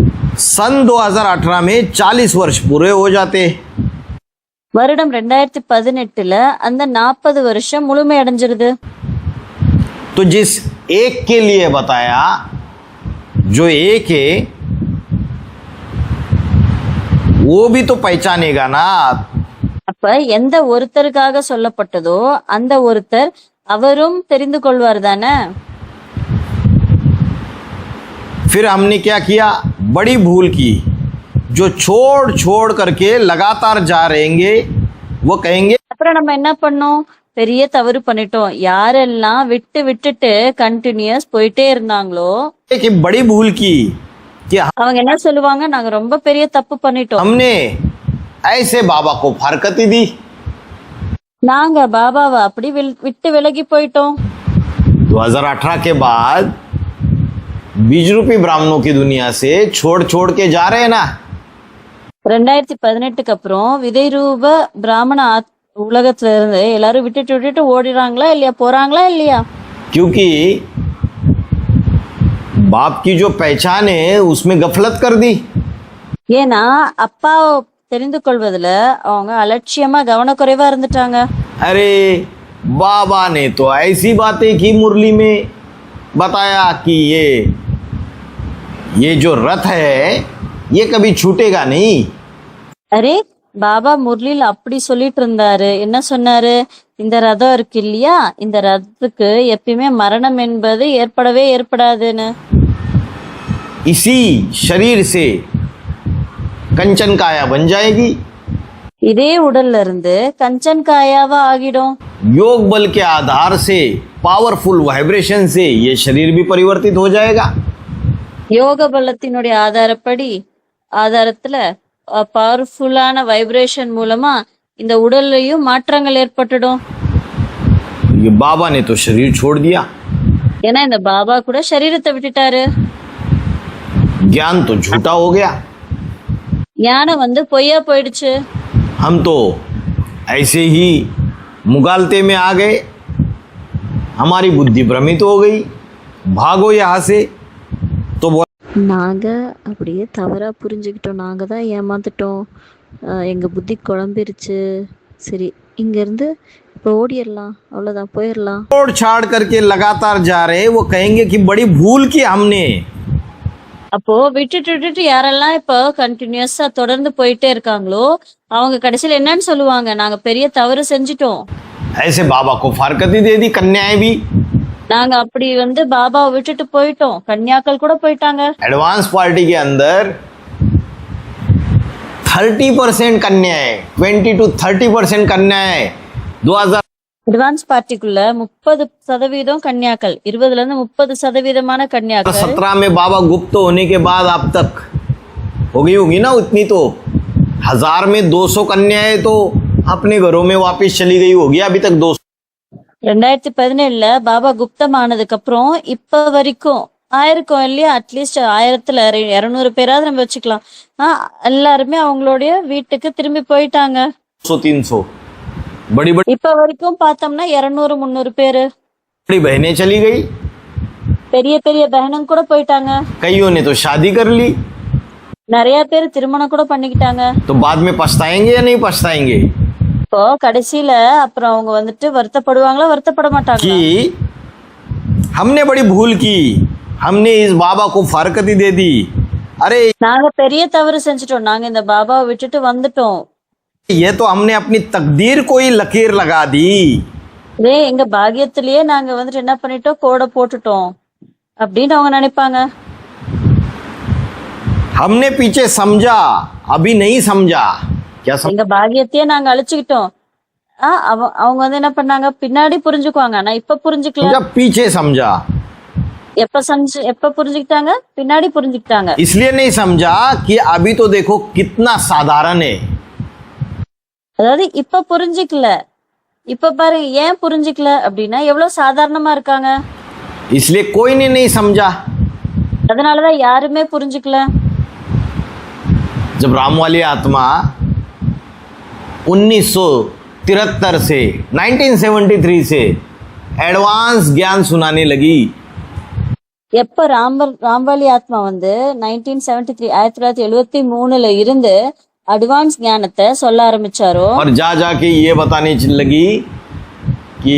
सन 2018 में 40 वर्ष पूरे हो जाते.
வருடம் 2018 அந்த 40 வருஷம் முழுமை அடைஞ்சிருது.
तो जिस एक के लिए बताया, जो एक है वो भी तो पहचानेगा ना.
அப்ப எந்த ஒருத்தருக்காக சொல்லப்பட்டதோ அந்த ஒருத்தர் அவரும் தெரிந்து கொள்வார் தானே.
फिर हमने क्या किया, बड़ी भूल की, जो छोड़ छोड़ करके लगातार जा रहेंगे वो कहेंगे
அப்புறம் நம்ம என்ன பண்ணோம், பெரிய தவறு பண்ணிட்டோம். யாரெல்லாம் விட்டுட்டு கண்டினியூஸ் போயிட்டே இருந்தாங்களோ
कि बड़ी भूल की कि
அவங்க என்ன சொல்லுவாங்க, நாங்க ரொம்ப பெரிய தப்பு பண்ணிட்டோம்.
हमने ऐसे बाबा को फरकती दी,
நாங்க பாபாவை அப்படி விட்டு விலகி போயிட்டோம்.
2018 के बाद बीज रूपी ब्राह्मणों की दुनिया से छोड़ छोड़ के जा रहे हैं ना.
2018க்கு அப்புறம் விதை ரூப பிராமண உலகத்துல இருந்து எல்லாரும் விட்டுட்டு ஓடிறாங்களா இல்லையா, போறாங்களா இல்லையா?
क्योंकि बाप की जो पहचान है उसमें गफलत कर दी.
ஏன்னா அப்பா தெரிந்து கொள்வதுல அவங்க அலட்சியமா கவனக்குறைவா இருந்துட்டாங்க.
अरे बाबा ने तो ऐसी बातें की मुरली में, बताया कि ये जो रथ है ये कभी छूटेगा नहीं.
அரே பாபா முரளியில் அப்படி சொல்லிட்டு இருந்தாரு. என்ன சொன்னாரு, இந்த ரதம் இருக்கு இல்லையா, இந்த ரதத்துக்கு எப்பயுமே மரணம் என்பது ஏற்படவே ஏற்படாதுன்னு.
इसी शरीर से कंचन काया बन जाएगी.
இதே உடல்ல இருந்து கஞ்சன் காயாவா ஆகிடும்.
योग बल के आधार से, पावरफुल वाइब्रेशन से ये शरीर भी परिवर्तित हो जाएगा.
யோக பலத்தினுடைய ஆதாரத்துல பவர்ஃபுல்லான வைப்ரேஷன் மூலமா இந்த உடல்லையும் மாற்றங்கள் ஏற்பட்டுடும்.
ये बाबा ने तो शरीर छोड़ दिया,
ஏன்னா இந்த பாபா கூட சரீரத்தை விட்டுட்டாரு.
ज्ञान तो झूठा हो गया.
ஞானம் வந்து பொய்யா போயிடுச்சு.
हम तो ऐसे ही मुगालते में आ गए, हमारी बुद्धि भ्रमित हो गई, भागो यहाँ से. तो
நாங்க அப்படியே தவறா புரிஞ்சுக்கிட்டோம், நாங்க தான் ஏமாந்துட்டோம், எங்க புத்தி குழம்பிருச்சு. சரி, இங்க இருந்து இப்போ ஓடிடலாம், அவ்வளவுதான், போயிடலாம்.
छोड़ छाड़ करके लगातार जा रहे, वो कहेंगे कि बड़ी भूल की हमने.
அப்போ விட்டுட்டு யாரெல்லாம் இப்போ கண்டினியூஸா தொடர்ந்து போயிட்டே இருக்காங்களோ அவங்க கடைசியில் என்னன்னு சொல்லுவாங்க, நாங்க பெரிய தவறு செஞ்சிட்டோம்.
ऐसे बाबा को फारकती दे दी कन्याएं भी.
நாங்க அப்படி வந்து பாபாவை விட்டுட்டு போயிட்டோம், கன்யாக்கள் கூட போயிட்டாங்க.
एडवांस पार्टी के अंदर 30% कन्याएं, 20 to 30% कन्याएं 2000
அட்வான்ஸ் பார்ட்டிக்குள்ள 30% கன்யாக்கள், 20-30% கன்யாக்கள்.
17 में बाबा गुप्त होने के बाद अब तक हो गई होगी ना उतनी, तो 1000 में 200 कन्याएं तो अपने घरों में वापस चली गई होगी. अभी तक 200.
2017 பாபா குப்தமானதுக்கு அப்புறம் இப்ப வரைக்கும் ஆயிருக்கும் இல்லையா, அட்லீஸ்ட் 1200 பேராவது நம்ம வச்சுக்கலாம். எல்லாருமே அவங்களுடைய வீட்டுக்கு திரும்பி போயிட்டாங்க.
300 बड़ी बड़ी
இப்ப வரைக்கும் பார்த்தோம்னா 200-300 பேரு.
बड़ी बहनें चली गई,
பெரிய பெரிய பहனும் கூட போயிட்டாங்க.
कईयों ने तो शादी कर ली.
நிறைய பேர் திருமணம் கூட பண்ணிக்கிட்டாங்க.
तो बाद में पछताएंगे या नहीं पछताएंगे
இப்போ கடைசியில அப்புறம் அவங்க வந்துட்டு வருத்தப்படுவாங்களா, வருத்தப்பட மாட்டாங்க.
कि हमने बड़ी भूल की, हमने इस बाबा को फारकती दे दी. अरे
நாங்க பெரிய தவறு செஞ்சுட்டோம், நாங்க இந்த பாபாவை விட்டுட்டு வந்துட்டோம்.
ये तो हमने अपनी तकदीर को ही लकीर लगा दी.
எங்க பாக்கியத்திலேயே நாங்க வந்துட்டு என்ன பண்ணிட்டோம், கோடை போட்டுட்டோம் அப்படின்னு அவங்க நினைப்பாங்க.
हमने पीछे समझा, अभी नहीं समझा. क्या
எங்க பாக்கியத்தையே நாங்க அழிச்சுக்கிட்டோம். அவங்க வந்து என்ன பண்ணாங்க, பின்னாடி புரிஞ்சுக்குவாங்க, ஆனா இப்ப புரிஞ்சுக்கல.
समझा, पीछे समझा.
எப்ப புரிஞ்சுக்கிட்டாங்க, பின்னாடி புரிஞ்சுக்கிட்டாங்க.
इसलिए नहीं समझा कि अभी तो देखो कितना साधारण है.
அதாவது இப்ப புரிஞ்சுக்கல, இப்ப பாருங்க ஏன் புரிஞ்சுக்கல அப்படின்னா எவ்வளவு சாதாரணமா இருக்காங்க.
इसलिए कोई ने नहीं समझा.
அதனாலதான் யாருமே புரிஞ்சுக்கல.
जब राम वाली आत्मा 1973 से 1973 से एडवांस ज्ञान सुनाने लगी,
எப்ப ராம்வாலி ஆத்மா வந்து 1973 இருந்து அட்வான்ஸ் ஞானத்தை சொல்ல ஆரம்பிச்சாரோ,
और जा जाके ये बताने लगी कि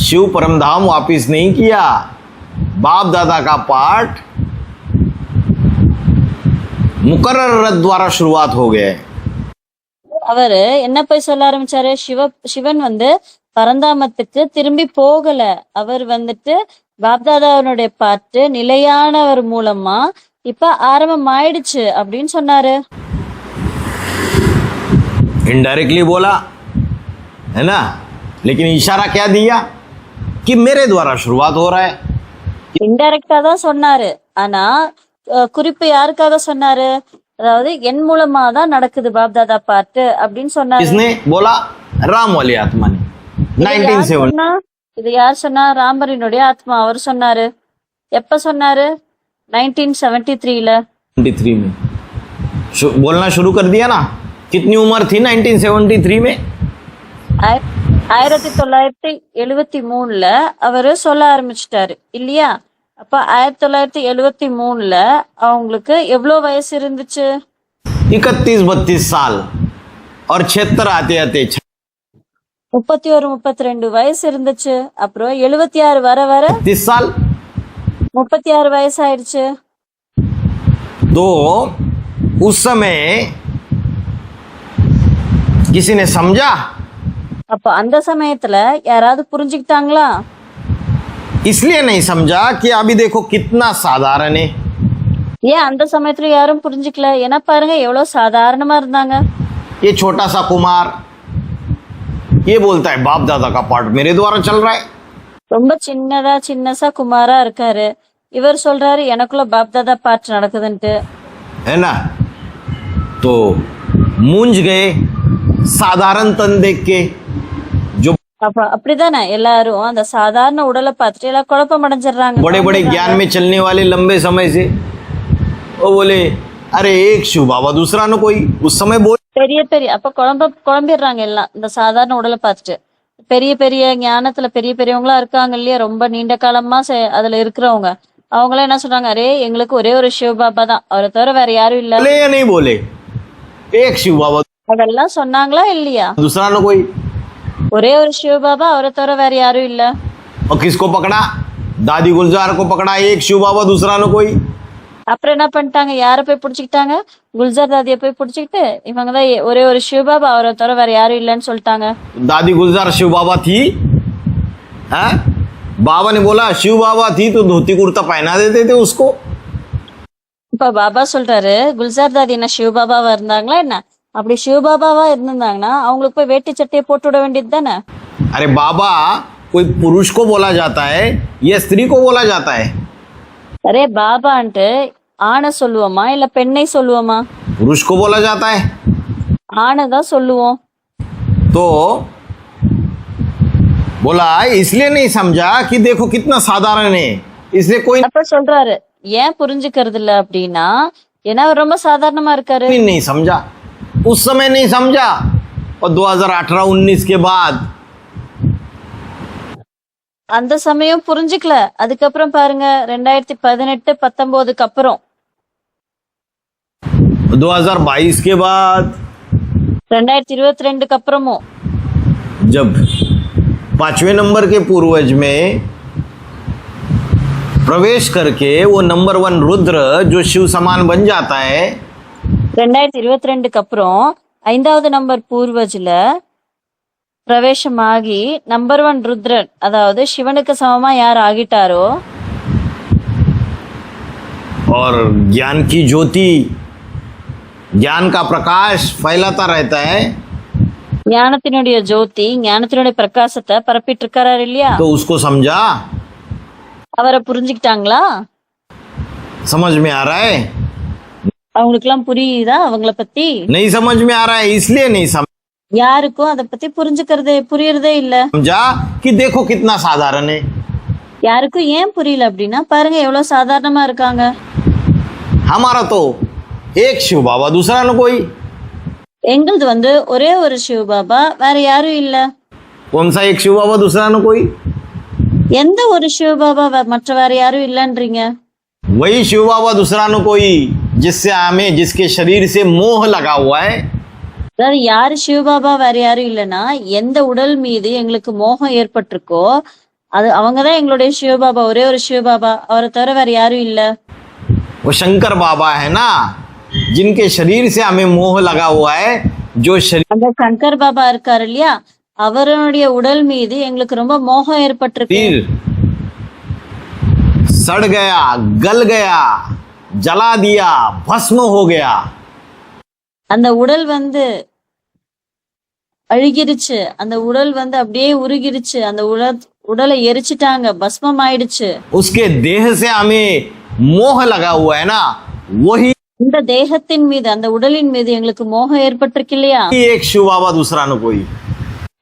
शिव परमधाम वापिस नहीं किया, बाप दादा का पाठ मुकर्रर रथ द्वारा शुरुआत हो गया.
அவரு என்ன போய் சொல்ல ஆரம்பிச்சாரு, சிவன் வந்து பரந்தாமத்துக்கு திரும்பி போகல. அவர் வந்துட்டு பாப்தாதாவனுடைய பாட்டு நிலையானவர் மூலமா இப்ப ஆரம்பம் ஆயிடுச்சு அப்படின்னு சொன்னாரு.
इनडायरेक्टली बोला है ना, लेकिन इशारा क्या दिया कि मेरे द्वारा शुरुआत हो रहा है.
இன்டைரக்டா தான் சொன்னாரு. ஆனா குறிப்பு யாருக்காக சொன்னாரு? அதாவது என் மூலமா தான் நடக்குது பாப்தாதா பாட்டு அப்படின்னு சொன்னாரு.
इसने बोला राम वाली आत्मा ने
இது யார்
1970
சொன்னா? இது யார் சொன்னா? ராமரினுடைய ஆத்மா. அவர் சொன்னாரு. எப்ப சொன்னாரு? 1973ல.
73 में बोलना शुरू कर दिया ना. कितनी उम्र थी 1973 में?
1973ல அவரு சொல்ல ஆரம்பிச்சிட்டாரு இல்லையா? அப்ப 1973ல அவங்களுக்கு எவ்வளவு வயசு இருந்துச்சு?
31-32 साल और 76 आते आते
31-32 வயசு இருந்துச்சு. அப்புறம் 76 வர வர
36 साल.
36 வயசு ஆயிடுச்சு.
तो उस समय किसी ने समझा?
அப்ப அந்த சமயத்துல யாராவது புரிஞ்சுக்கிட்டாங்களா?
इसलिए नहीं समझा कि अभी देखो कितना साधारण है.
ஏன் அந்த சமயத்துல யாரும் புரிஞ்சுக்கல? ஏன்னா பாருங்க எவ்வளவு சாதாரணமா இருந்தாங்க.
ये छोटा सा कुमार ये बोलता है बाप दादा का पाठ मेरे द्वारा चल रहा है.
ரொம்ப சின்னசா குமாரா இருக்காரு. இவர் சொல்றாரு எனக்குள்ள பாப்தாதா பாட்டு நடக்குதுன்ட்டு.
है ना. तो मूंझ गए साधारण तन देख के. जो
அப்ப அப்படிதானே எல்லாரும் அந்த சாதாரண உடலை பார்த்துட்டு எல்லாம் குழப்பம் அடைஞ்சிடுறாங்க.
बड़े बड़े ज्ञान में चलने वाले लंबे समय से वो बोले अरे एक शिव बाबा दूसरा न कोई. उस समय बोल
பெரிய அப்ப குழம்பிடுறாங்க எல்லாம் இந்த சாதாரண உடலை பார்த்துட்டு. பெரிய ஞானத்துல பெரியவங்களா இருக்காங்க இல்லையா, ரொம்ப நீண்ட காலமா அதுல இருக்கிறவங்க, அவங்களாம் என்ன சொல்றாங்க, அரே எங்களுக்கு ஒரே ஒரு சிவ பாபா தான், அவரை தவிர வேற யாரும் இல்ல.
बोले या नहीं बोले एक शिव बाबा
அதெல்லாம் சொன்னாங்களா இல்லையா?
दूसरा न कोई.
ஒரே ஒரு சிவ பாபா, அவரை தவிர வேற யாரும் இல்ல.
और किसको पकड़ा? दादी गुलजार को पकड़ा. एक शिव बाबा दूसरा न कोई.
அப்புறம் என்ன பண்ணிட்டாங்க? யார போய் பிடிச்சிக்கிட்டாங்க? குல்ஜார் தாதிய போய் பிடிச்சிக்கிட்டு இவங்கதான் ஒரே ஒரு சிவ பாபா, அவரை தவிர வேற யாரும் இல்லன்னு சொல்லிட்டாங்க.
दादी गुलजार शिव बाबा थी. है? बाबा ने बोला शिव बाबा थी तो धोती कुर्ता पहना देते थे उसको.
இப்ப பாபா சொல்றாரு குல்ஜார் தாதி என்ன சிவ பாபாவா இருந்தாங்களா என்ன? அப்படி சிவ பாபாவா இருந்திருந்தாங்கன்னா அவங்களுக்கு போய் வேட்டி சட்டையை போட்டு விட வேண்டியது தானே.
अरे बाबा कोई पुरुष को बोला जाता है या स्त्री को बोला जाता है?
அரே பாபான்ட்டு ஆணை சொல்லுவோமா இல்ல பெண்ணை சொல்லுவோமா?
पुरुष को बोला जाता है.
ஆணை தான் சொல்லுவோம்.
तो बोला इसलिए नहीं समझा कि देखो कितना साधारण है. इसलिए कोई
அப்ப சொல்றாரு ஏன் புரிஞ்சுக்கிறது இல்ல அப்படின்னா, ஏன்னா அவர் ரொம்ப சாதாரணமா இருக்காரு.
नहीं समझा. उस समय नहीं समझा और 2018-19 के बाद
அந்த சமயம் புரிஞ்சுக்கல. அதுக்கப்புறம் பாருங்க 2018-19 அப்புறம்
2022 के बाद
2022 அப்புறமும்
जब 5वें नंबर के पूर्वज में प्रवेश करके वो नंबर 1 रुद्र जो शिव समान बन जाता है.
2022 அப்புறம் 5வது நம்பர் பூர்வஜ்ல பிரவேசமாகி நம்பர் 1 ருத்ரன், அதாவது சிவனுக்கு சமமா யார் ஆகிட்டாரோ,
और ज्ञान की ज्योति ज्ञान का प्रकाश फैलाता रहता है.
ஞானத்தினுடைய ஜோதி ஞானத்தினுடைய பிரகாசத்தை பரப்பிட்டு இருக்காரு இல்லையா?
तो उसको समझा?
அவரை புரிஞ்சுக்கிட்டாங்களா?
समझ में आ रहा है?
அவங்களுக்கு எல்லாம் புரியுதா அவங்கள பத்தி?
नहीं समझ में आ रहा है इसलिए नहीं
யாருக்கும் அதை பத்தி புரியறதே இல்ல.
समझा कि देखो कितना साधारण है.
யாருக்கும் ஏன் புரியல அப்படின்னா பாருங்க எவ்வளவு சாதாரணமா இருக்காங்க.
हमारा तो एक शिव बाबा दूसरा न कोई.
எங்களது வந்து ஒரே ஒரு சிவ பாபா, வேற யாரும் இல்ல.
कौन सा एक शिव बाबा दूसरा न कोई?
எந்த ஒரு சிவ பாபா மற்ற வேற யாரும் இல்லன்றீங்க?
वही शिव बाबा दूसरा न कोई जिससे हमें जिसके शरीर से मोह लगा हुआ है.
அதாவது யாரு சிவபாபா வேற யாரும் இல்லைன்னா எந்த உடல் மீது எங்களுக்கு மோகம் ஏற்பட்டிருக்கோ அது அவங்கதான் எங்களுடைய சிவபாபா, ஒரே ஒரு சிவபாபா, அவரை தவிர வேற யாரும் இல்ல.
वो शंकर बाबा है ना, जिनके शरीर से हमें मोह लगा हुआ है. जो शरीर
அந்த சங்கர் பாபா இருக்காரு இல்லையா, அவருடைய உடல் மீது எங்களுக்கு ரொம்ப மோகம் ஏற்பட்டிருக்கு.
सड़ गया, गल गया, जला दिया, भस्म हो गया,
அந்த உடல் வந்து அழுகிருச்சு, அந்த உடல் வந்து அப்படியே உருகிருச்சு, அந்த உடலை எரிச்சிட்டாங்க, பஸ்மம் ஆயிடுச்சு.
उसके देह से हमें मोह लगा हुआ है ना, वही
இந்த தேகத்தின் மீது, அந்த உடலின் மீது எங்களுக்கு மோகம் ஏற்பட்டிருக்கு இல்லையா,
एक शिव बाबा, दूसरा न कोई.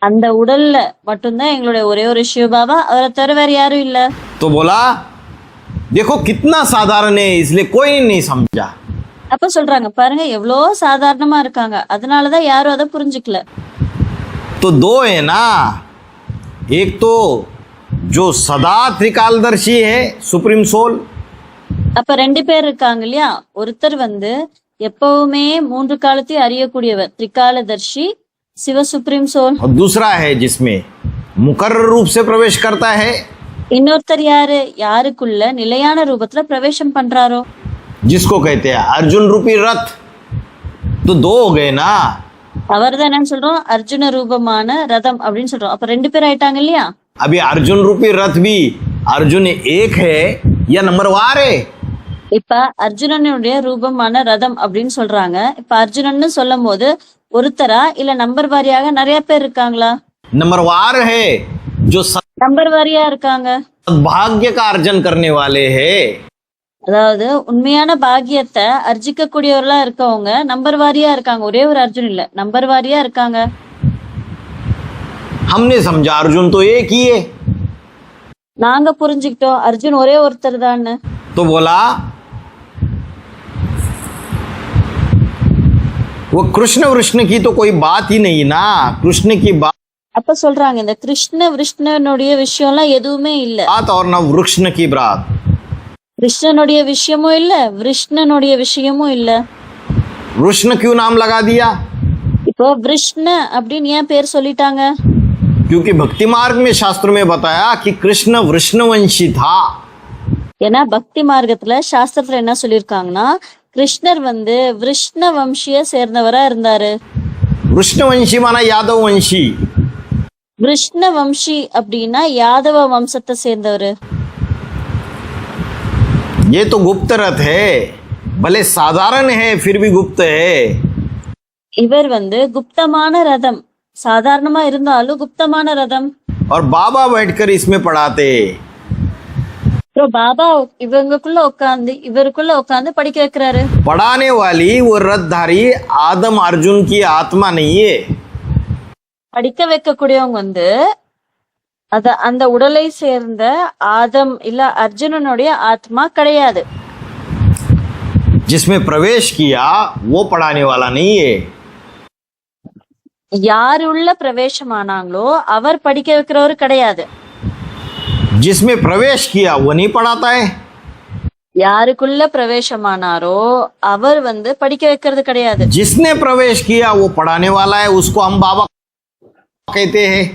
அந்த உடல்ல மட்டும்தான் எங்களுடைய ஒரே ஒரு சிவபாபா, அவரை தவிர வேற யாரும் இல்ல.
तो बोला देखो कितना साधारण है, इसलिए कोई नहीं समझा.
அப்ப சொல்றாங்க பாருங்க எவ்வளோ சாதாரணமா இருக்காங்க, அதனாலதான் யாரும் அதை புரிஞ்சுக்கல.
तो दो है ना, एक तो जो सदा त्रिकालदर्शी है सुप्रीम सोल,
அப்ப ரெண்டு பேர் இருக்காங்க இல்லையா, ஒருத்தர் வந்து எப்பவுமே மூன்று காலத்தையும் அறியக்கூடியவர் திரிகாலதர்ஷி சிவ சுப்ரீம் சோல்,
और दूसरा है जिसमें मुकर्रर रूप से प्रवेश करता है,
இன்னொருத்தர் யாரு, யாருக்குள்ள நிலையான ரூபத்துல பிரவேசம் பண்றாரோ,
जिसको कहते हैं अर्जुन रूपी रथ. तो दो हो गए ना.
அவர் தான் என்னன்னு சொல்றோம், அர்ஜுன ரூபமான ரதம் அப்படின்னு சொல்றோம். அப்ப ரெண்டு பேர் ஆயிட்டாங்க இல்லையா.
अभी अर्जुन रूपी रथ भी अर्जुन एक है या नंबरवार है.
இப்ப அர்ஜுனனுடைய ரூபமான ரதம் அப்படின்னு சொல்றாங்க. இப்ப அர்ஜுனன்னு சொல்லும் போது ஒருத்தரா இல்ல நம்பர் வாரியாக நிறைய பேர் இருக்காங்களா?
नंबरवार है जो
நம்பர் வாரியா இருக்காங்க.
भाग्य का अर्जन करने वाले हैं.
அதாவது உண்மையான பாக்கியத்தை அர்ஜிக்க கூடியவர்களா இருக்கவங்க நம்பர் வாரியா இருக்காங்க. ஒரே ஒரு அர்ஜுன் இல்ல, நம்பர் வாரியா இருக்காங்க.
हमने समझा अर्जुन तो एक ही है.
நாங்க புரிஞ்சுக்கிட்டோம் அர்ஜுன் ஒரே ஒருத்தர் தான்.
तो बोला वो कृष्ण वृष्ण की तो कोई बात ही नहीं ना. कृष्ण की
அப்ப சொல்றாங்க இந்த கிருஷ்ண விஷ்ணுனுடைய விஷயம்லாம் எதுவுமே இல்ல.
बात और ना वृष्ण की बात.
கிருஷ்ணனுடைய விஷயமும் இல்ல, விஷ்ணுனுடைய விஷயமும் இல்ல.
वृष्ण क्यों नाम लगा दिया?
இப்போ விஷ்ண அப்படின்னு ஏன் பேர் சொல்லிட்டாங்க?
क्योंकि भक्ति मार्ग में शास्त्र में बताया कि कृष्ण वृष्णवंशी था.
ஏன்னா பக்தி மார்க்கத்துல சாஸ்திரத்துல என்ன சொல்லியிருக்காங்கன்னா, கிருஷ்ணர் வந்து விஷ்ண வம்சிய சேர்ந்தவரா இருந்தாரு.
वृष्णवंशी माना यादव वंशी.
விஷ்ண வம்சி அப்படின்னா யாதவ வம்சத்தை சேர்ந்தவரு.
ये तो गुप्त रथ है, भले साधारण है फिर भी गुप्त है.
இவர் வந்து குப்தமான ரதம், சாதாரணமா இருந்தாலும் குப்தமான ரதம்.
और बाबा बैठकर इसमें पढ़ाते.
அப்புறம் பாபா இவருக்குள்ள உட்காந்து படிக்க வைக்கிறாரு.
पढ़ाने वाली वो रथधारी आदम अर्जुन की आत्मा नहीं है.
படிக்க வைக்கக்கூடியவங்க வந்து அந்த உடலை சேர்ந்த ஆதம் இல்ல அர்ஜுனனுடைய ஆத்மா கிடையாது.
जिसमें प्रवेश किया वो पढ़ाने वाला नहीं है.
யாரு உள்ள பிரவேசமானாங்களோ அவர் படிக்க வைக்கிறவரு கிடையாது.
जिसमें प्रवेश किया वो नहीं पढ़ाता है.
யாருக்குள்ள பிரவேசமானாரோ அவர் வந்து படிக்க வைக்கிறது கிடையாது.
जिसने प्रवेश किया वो पढ़ाने वाला है, उसको हम बाबा कहते हैं.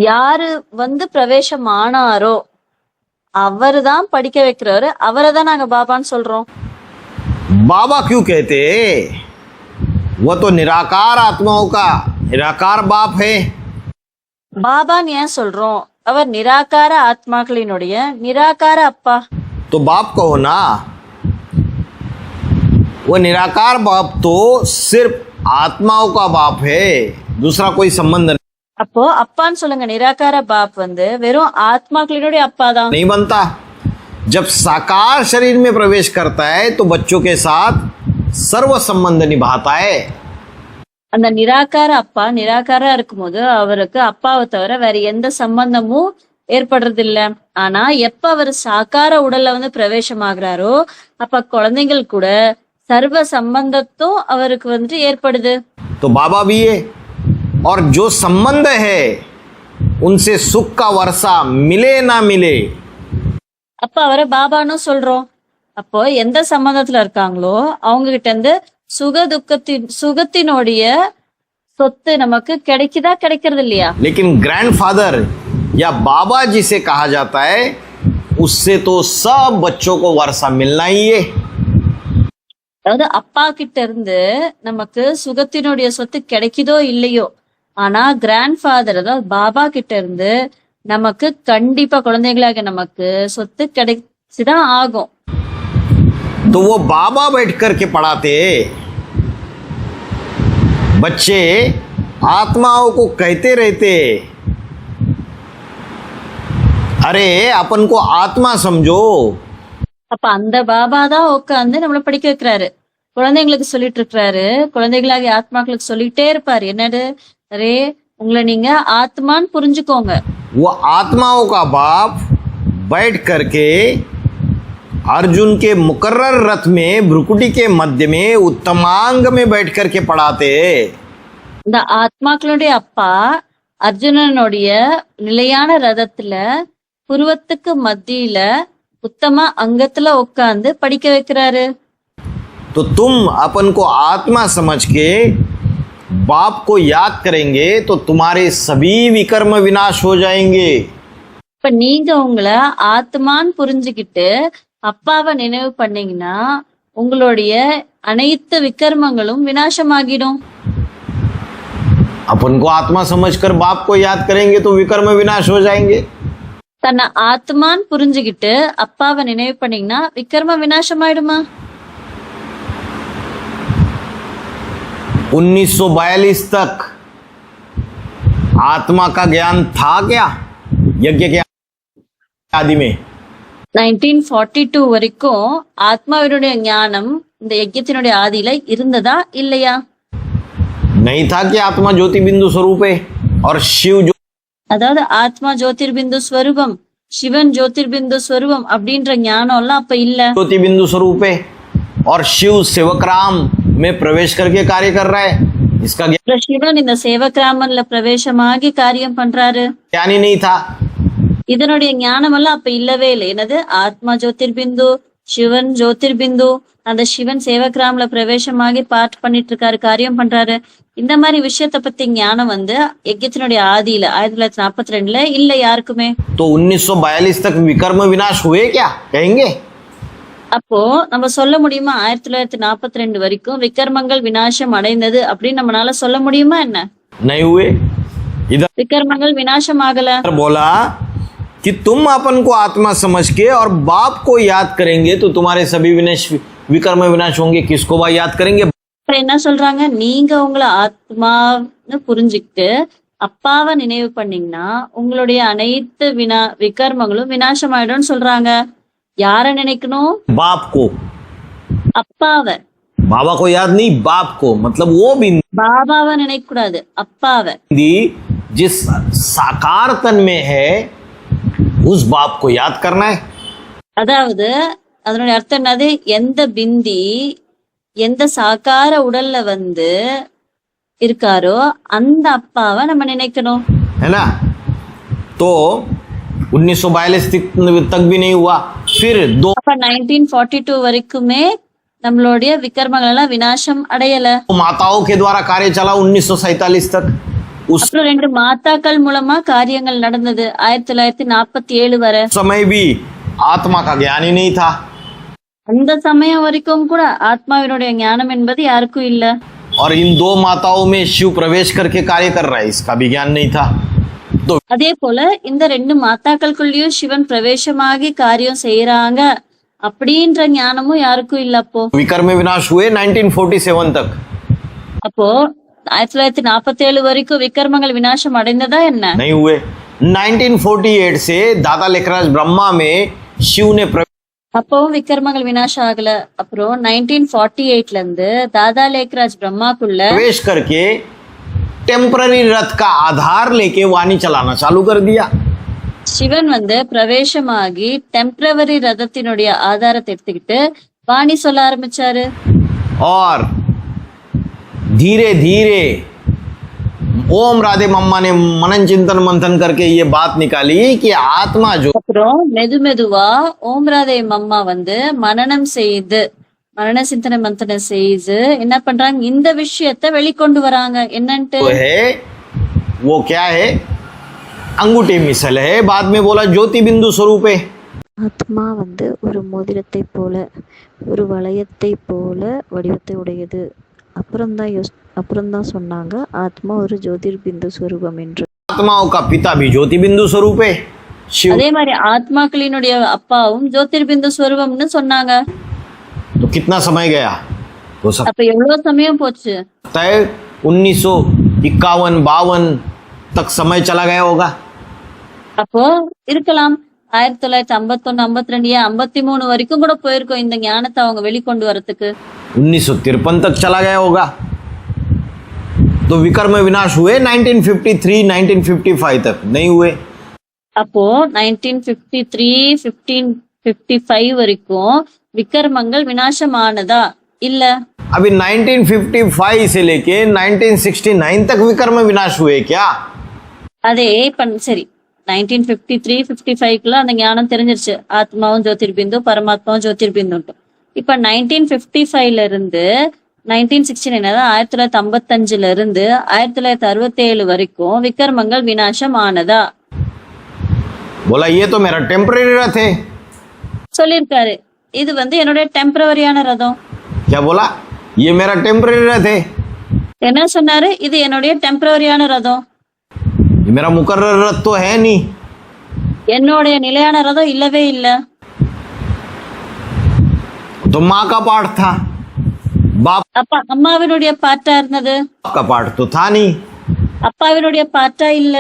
யாரு வந்து பிரவேசமானாரோ அவர் தான் படிக்க வைக்கிறவரு, அவரை தான் நாங்க பாபான்னு சொல்றோம்.
बाबा क्यों कहते हैं? वो तो निराकार आत्माओं का निराकार बाप है.
பாபான்னு ஏன் சொல்றோம்? அவர் நிராகார ஆத்மாக்களினுடைய நிராகார அப்பா.
तो बाप कहो ना. वो निराकार बाप तो सिर्फ आत्माओं का बाप है, दूसरा कोई संबंध
அப்போ அப்பான்னு சொல்லுங்க. நிராகார பாப் வந்து வெறும் ஆத்மாக்களினுடைய அப்பா தான்.
नहीं बनता. जब साकार शरीर में प्रवेश करता है तो बच्चों के साथ सर्व संबंध निभाता है.
அந்த நிராகார அப்பா நிராகாரா இருக்கும்போது அவருக்கு அப்பாவை தவிர வேற எந்த சம்பந்தமும் ஏற்படுறது இல்ல. ஆனா எப்ப அவர் சாக்கார உடல்ல வந்து பிரவேசமாகிறாரோ அப்ப குழந்தைகள் கூட சர்வ சம்பந்தத்தும் அவருக்கு வந்து ஏற்படுது.
तो बाबा भी है, और जो संबंध है उनसे सुख का वर्षा मिले ना मिले.
அப்ப அவரை பாபான்னு சொல்றோம். அப்போ எந்த சம்பந்தத்துல இருக்காங்களோ அவங்க கிட்ட இருந்து சுகத்தினுடைய சொத்து நமக்கு கிடைக்குதா கிடைக்கிறது இல்லையா?
लेकिन ग्रैंडफादर या बाबा जिसे कहा जाता है उससे तो सब बच्चों को वर्षा मिलना ही है.
அதாவது அப்பா கிட்ட இருந்து நமக்கு சுகத்தினுடைய சொத்து கிடைக்குதோ இல்லையோ, ஆனா கிராண்ட் ஃபாதர் அதாவது பாபா கிட்ட இருந்து நமக்கு கண்டிப்பா குழந்தைகளாக நமக்கு சொத்து கிடைச்சுதான் ஆகும்.
तो वो बाबा बैठ करके पढ़ाते, बच्चे आत्माओं को कहते रहते, अरे अपन को आत्मा समझो.
அப்ப அந்த பாபா தான் உட்காந்து நம்மள படிக்க வைக்கிறாரு, குழந்தைங்களுக்கு சொல்லிட்டு இருக்கிறாரு, குழந்தைகளாகிய ஆத்மாக்களுக்கு சொல்லிட்டே இருப்பாரு. என்னது? அரே உங்களை நீங்க ஆத்மான்னு புரிஞ்சுக்கோங்க.
वो आत्माओं का बाप बैठ करके अर्जुन के मुकर्रर रथ में भ्रुकुटी के मध्य में उत्तमांग में बैठ करके पढ़ाते.
இந்த ஆத்மாக்களுடைய அப்பா அர்ஜுனனுடைய நிலையான ரதத்துல புருவத்துக்கு மத்தியில உத்தம அங்கத்துல உட்கார்ந்து படிக்க வைக்கிறாரு.
तो तुम अपन को आत्मा समझ के बाप को याद करेंगे तो तुम्हारे सभी विकर्म विनाश हो जाएंगे.
இப்ப நீங்க உங்களை ஆத்மான்னு புரிஞ்சுக்கிட்டு அப்பாவை நினைவு பண்ணீங்கன்னா உங்களுடைய அனைத்து விக்கர்மங்களும் விநாசமாகிடும்.
अपन को आत्मा समझकर बाप को याद करेंगे तो विकर्म विनाश हो जाएंगे.
தன்னை ஆத்மான்னு புரிஞ்சுக்கிட்டு அப்பாவை நினைவு பண்ணீங்கன்னா விக்கர்ம விநாசமாயிடுமா?
1942 तक आत्मा का ज्ञान था क्या यज्ञ के आदि में?
1942 வரைக்கும் ஆத்மாவினுடைய ஞானம் இந்த யஜ்யத்தினுடைய ஆதியில இருந்ததா இல்லையா?
नहीं था कि आत्मा ज्योति बिंदु स्वरूप है और शिव जो
அதாவது ஆத்மா ஜோதிர்பிந்து ஸ்வரூபம், சிவன் ஜோதிர்பிந்து ஸ்வரூபம் அப்படின்ற ஞானம் எல்லாம் அப்ப இல்ல.
ज्योति बिंदु स्वरूप है और शिव सेवक राम में प्रवेश करके कार्य कर रहा है, इसका
இப்ப சிவன் இந்த சேவகிராமன்ல பிரவேசமாகி காரியம் பண்றாரு.
ज्ञान ही नहीं था.
இதனுடைய ஞானம் எல்லாம் அப்ப இல்லவே இல்லை. என்னது? ஆத்மா ஜோதிர்பிந்து, சிவன் ஜோதிர்பிந்து, அந்த சிவன் சேவகிராம்ல பிரவேசமாகி பாட் பண்ணிட்டு இருக்காரு, காரியம் பண்றாரு. இந்த மாதிரி விஷயத்த பத்தி ஞானம் வந்து யஜ்யத்தினுடைய ஆதியில 1942ல இல்ல யாருக்குமே.
तो 1942 तक विकर्म विनाश हुए क्या कहेंगे?
அப்போ நம்ம சொல்ல முடியுமா 1942 வரைக்கும் விக்கர்மங்கள் விநாசம் அடைந்தது அப்படின்னு நம்மளால சொல்ல முடியுமா என்ன?
नहीं हुए. इधर
விக்கர்மங்கள் விநாசம் ஆகல.
बोला कि तुम अपन को आत्मा समझ के और बाप को याद करेंगे तो तुम्हारे सभी विकर्म विनाश होंगे. किसको वह याद करेंगे?
அப்புறம் என்ன சொல்றாங்க? நீங்க உங்களை ஆத்மான்னு புரிஞ்சுக்கிட்டு அப்பாவை நினைவு பண்ணீங்கன்னா உங்களுடைய அனைத்து விகர்மங்களும் விநாசமாயிடும்னு சொல்றாங்க. யார நினைக்கணும்?
बाप को.
அப்பாவை.
बाबा को याद नहीं, बाप को. मतलब वो बिंदी
பாபாவை நினைக்க கூடாது, அப்பாவை.
जिस साकार तन में है उस बाप को याद करना है.
அதாவது அதனுடைய அர்த்தம் என்னது? எந்த பிந்தி எந்த சாக்கார உடல்ல வந்து இருக்காரோ அந்த அப்பாவை நம்ம நினைக்கணும்.
है ना? तो 1942 तक भी नहीं हुआ. फिर
அப்ப 1942 வரைக்குமே நம்மளுடைய விக்கர்மங்கள் எல்லாம் விநாசம் அடையல.
माताओं के द्वारा कार्य चला 1947 तक. उस
அப்புறம் 2 மாதாக்கள் மூலமா காரியங்கள் நடந்தது 1947 வரை.
समय भी आत्मा का ज्ञान ही नहीं था.
அந்த சமயம் வரைக்கும் கூட ஆத்மாவினுடைய ஞானம் என்பது யாருக்கும் இல்ல.
और इन 2 माताओं में शिव प्रवेश करके कार्य कर रहा है, इसका भी ज्ञान नहीं था. तो
அதே போல இந்த 2 மாதாக்களுக்குள்ளேயும் சிவன் பிரவேசமாகி காரியம் செய்யறாங்க அப்படின்ற ஞானமும் யாருக்கும் இல்ல. அப்போ
विकर्म विनाश हुए 1947 तक.
அப்போ 1947 வரைக்கும் விக்கர்மங்கள் விநாசம் அடைந்ததா என்ன?
नहीं हुए. 1948 से दादा लेखराज ब्रह्मा में शिव ने
அப்பவும் விக்கர்மங்கள் விநாசம் ஆகல. அப்புறம் 1948ல இருந்து தாதா லேக்ராஜ் பிரம்மாக்குள்ள
प्रवेश करके टेम्पररी रथ का आधार लेके वाणी चलाना चालू कर दिया.
சிவன் வந்து பிரவேசமாகி டெம்பரவரி ரதத்தினுடைய ஆதாரத்தை எடுத்துக்கிட்டு வாணி சொல்ல ஆரம்பிச்சாரு.
और धीरे धीरे ओम राधे मम्मा ने मनन चिंतन मंथन करके ये बात निकाली कि आत्मा जो
அப்புறம் மெதுவா ஓம் ராதே மம்மா வந்து மனனம் செய்து மரண சிந்தனை மந்தனம் செய்து என்ன பண்றாங்க? இந்த விஷயத்தை வெளிக்கொண்டு வராங்க. என்னன்ட்டு
है वो क्या है? अंगूठे मिसल है. बाद में बोला ज्योति बिंदु स्वरूप है.
ஆத்மா வந்து ஒரு மோதிரத்தை போல, ஒரு வளையத்தை போல வடிவத்தை உடையது. அப்புறம்தான் சொன்னாங்க ஆத்மா ஒரு ஜோதிர்பிந்து ஸ்வரூபம் என்று.
आत्माओं का पिता भी ज्योति बिंदु स्वरूप है शिव।
அதே மாதிரி ஆத்மாக்களினுடைய அப்பாவும் ஜோதிர்பிந்து ஸ்வரூபம்னு சொன்னாங்க.
तो कितना समय गया हो सकता
அப்ப எவ்வளவு சமயம் போச்சு?
है 1951-52 तक समय चला गया होगा।
அப்போ இருக்கலாம் 1951, 52, 53 வரைக்கும் கூட போயிருக்கோம் இந்த ஞானத்தை அவங்க வெளிக்கொண்டு வரதுக்கு.
1953 तक चला गया होगा। तो विकर्म विनाश हुए 1953 1955 तक नहीं हुए।
அப்போ 1953, 1555 வரைக்கும் விக்கர்மங்கள் விநாசமானதா? இல்ல.
अभी 1955 से लेके 1969 तक विकर्म विनाश हुए क्या?
அதே சரி 1953, 55க்குள்ள அந்த ஞானம் தெரிஞ்சிருச்சு, ஆத்மாவும் ஜோதிர்பிந்து பரமாத்மாவும் ஜோதிர்பிந்து. இப்ப 1955ல இருந்து 1969, அதாவது 1955ல இருந்து 1967 வரைக்கும் விக்கர்மங்கள் விநாசம் ஆனதா?
बोला ये तो मेरा टेम्पररी रथ है।
சொல்லியிருக்காரு இது வந்து என்னுடைய டெம்பரவரியான ரதம்.
क्या बोला? ये मेरा टेम्पररी रथ है।
என்ன சொன்னாரு? இது என்னுடைய டெம்பரவரியான ரதம்,
ये मेरा मुकर्रर रथ तो है नहीं।
என்னுடைய நிலையான ரதம் இல்லவே இல்ல.
तो माँ का पाठ था, बाप
அப்ப அம்மாவினுடைய பாட்டா இருந்தது,
का पाठ तो था नहीं।
அப்பாவினுடைய பாட்டா இல்ல.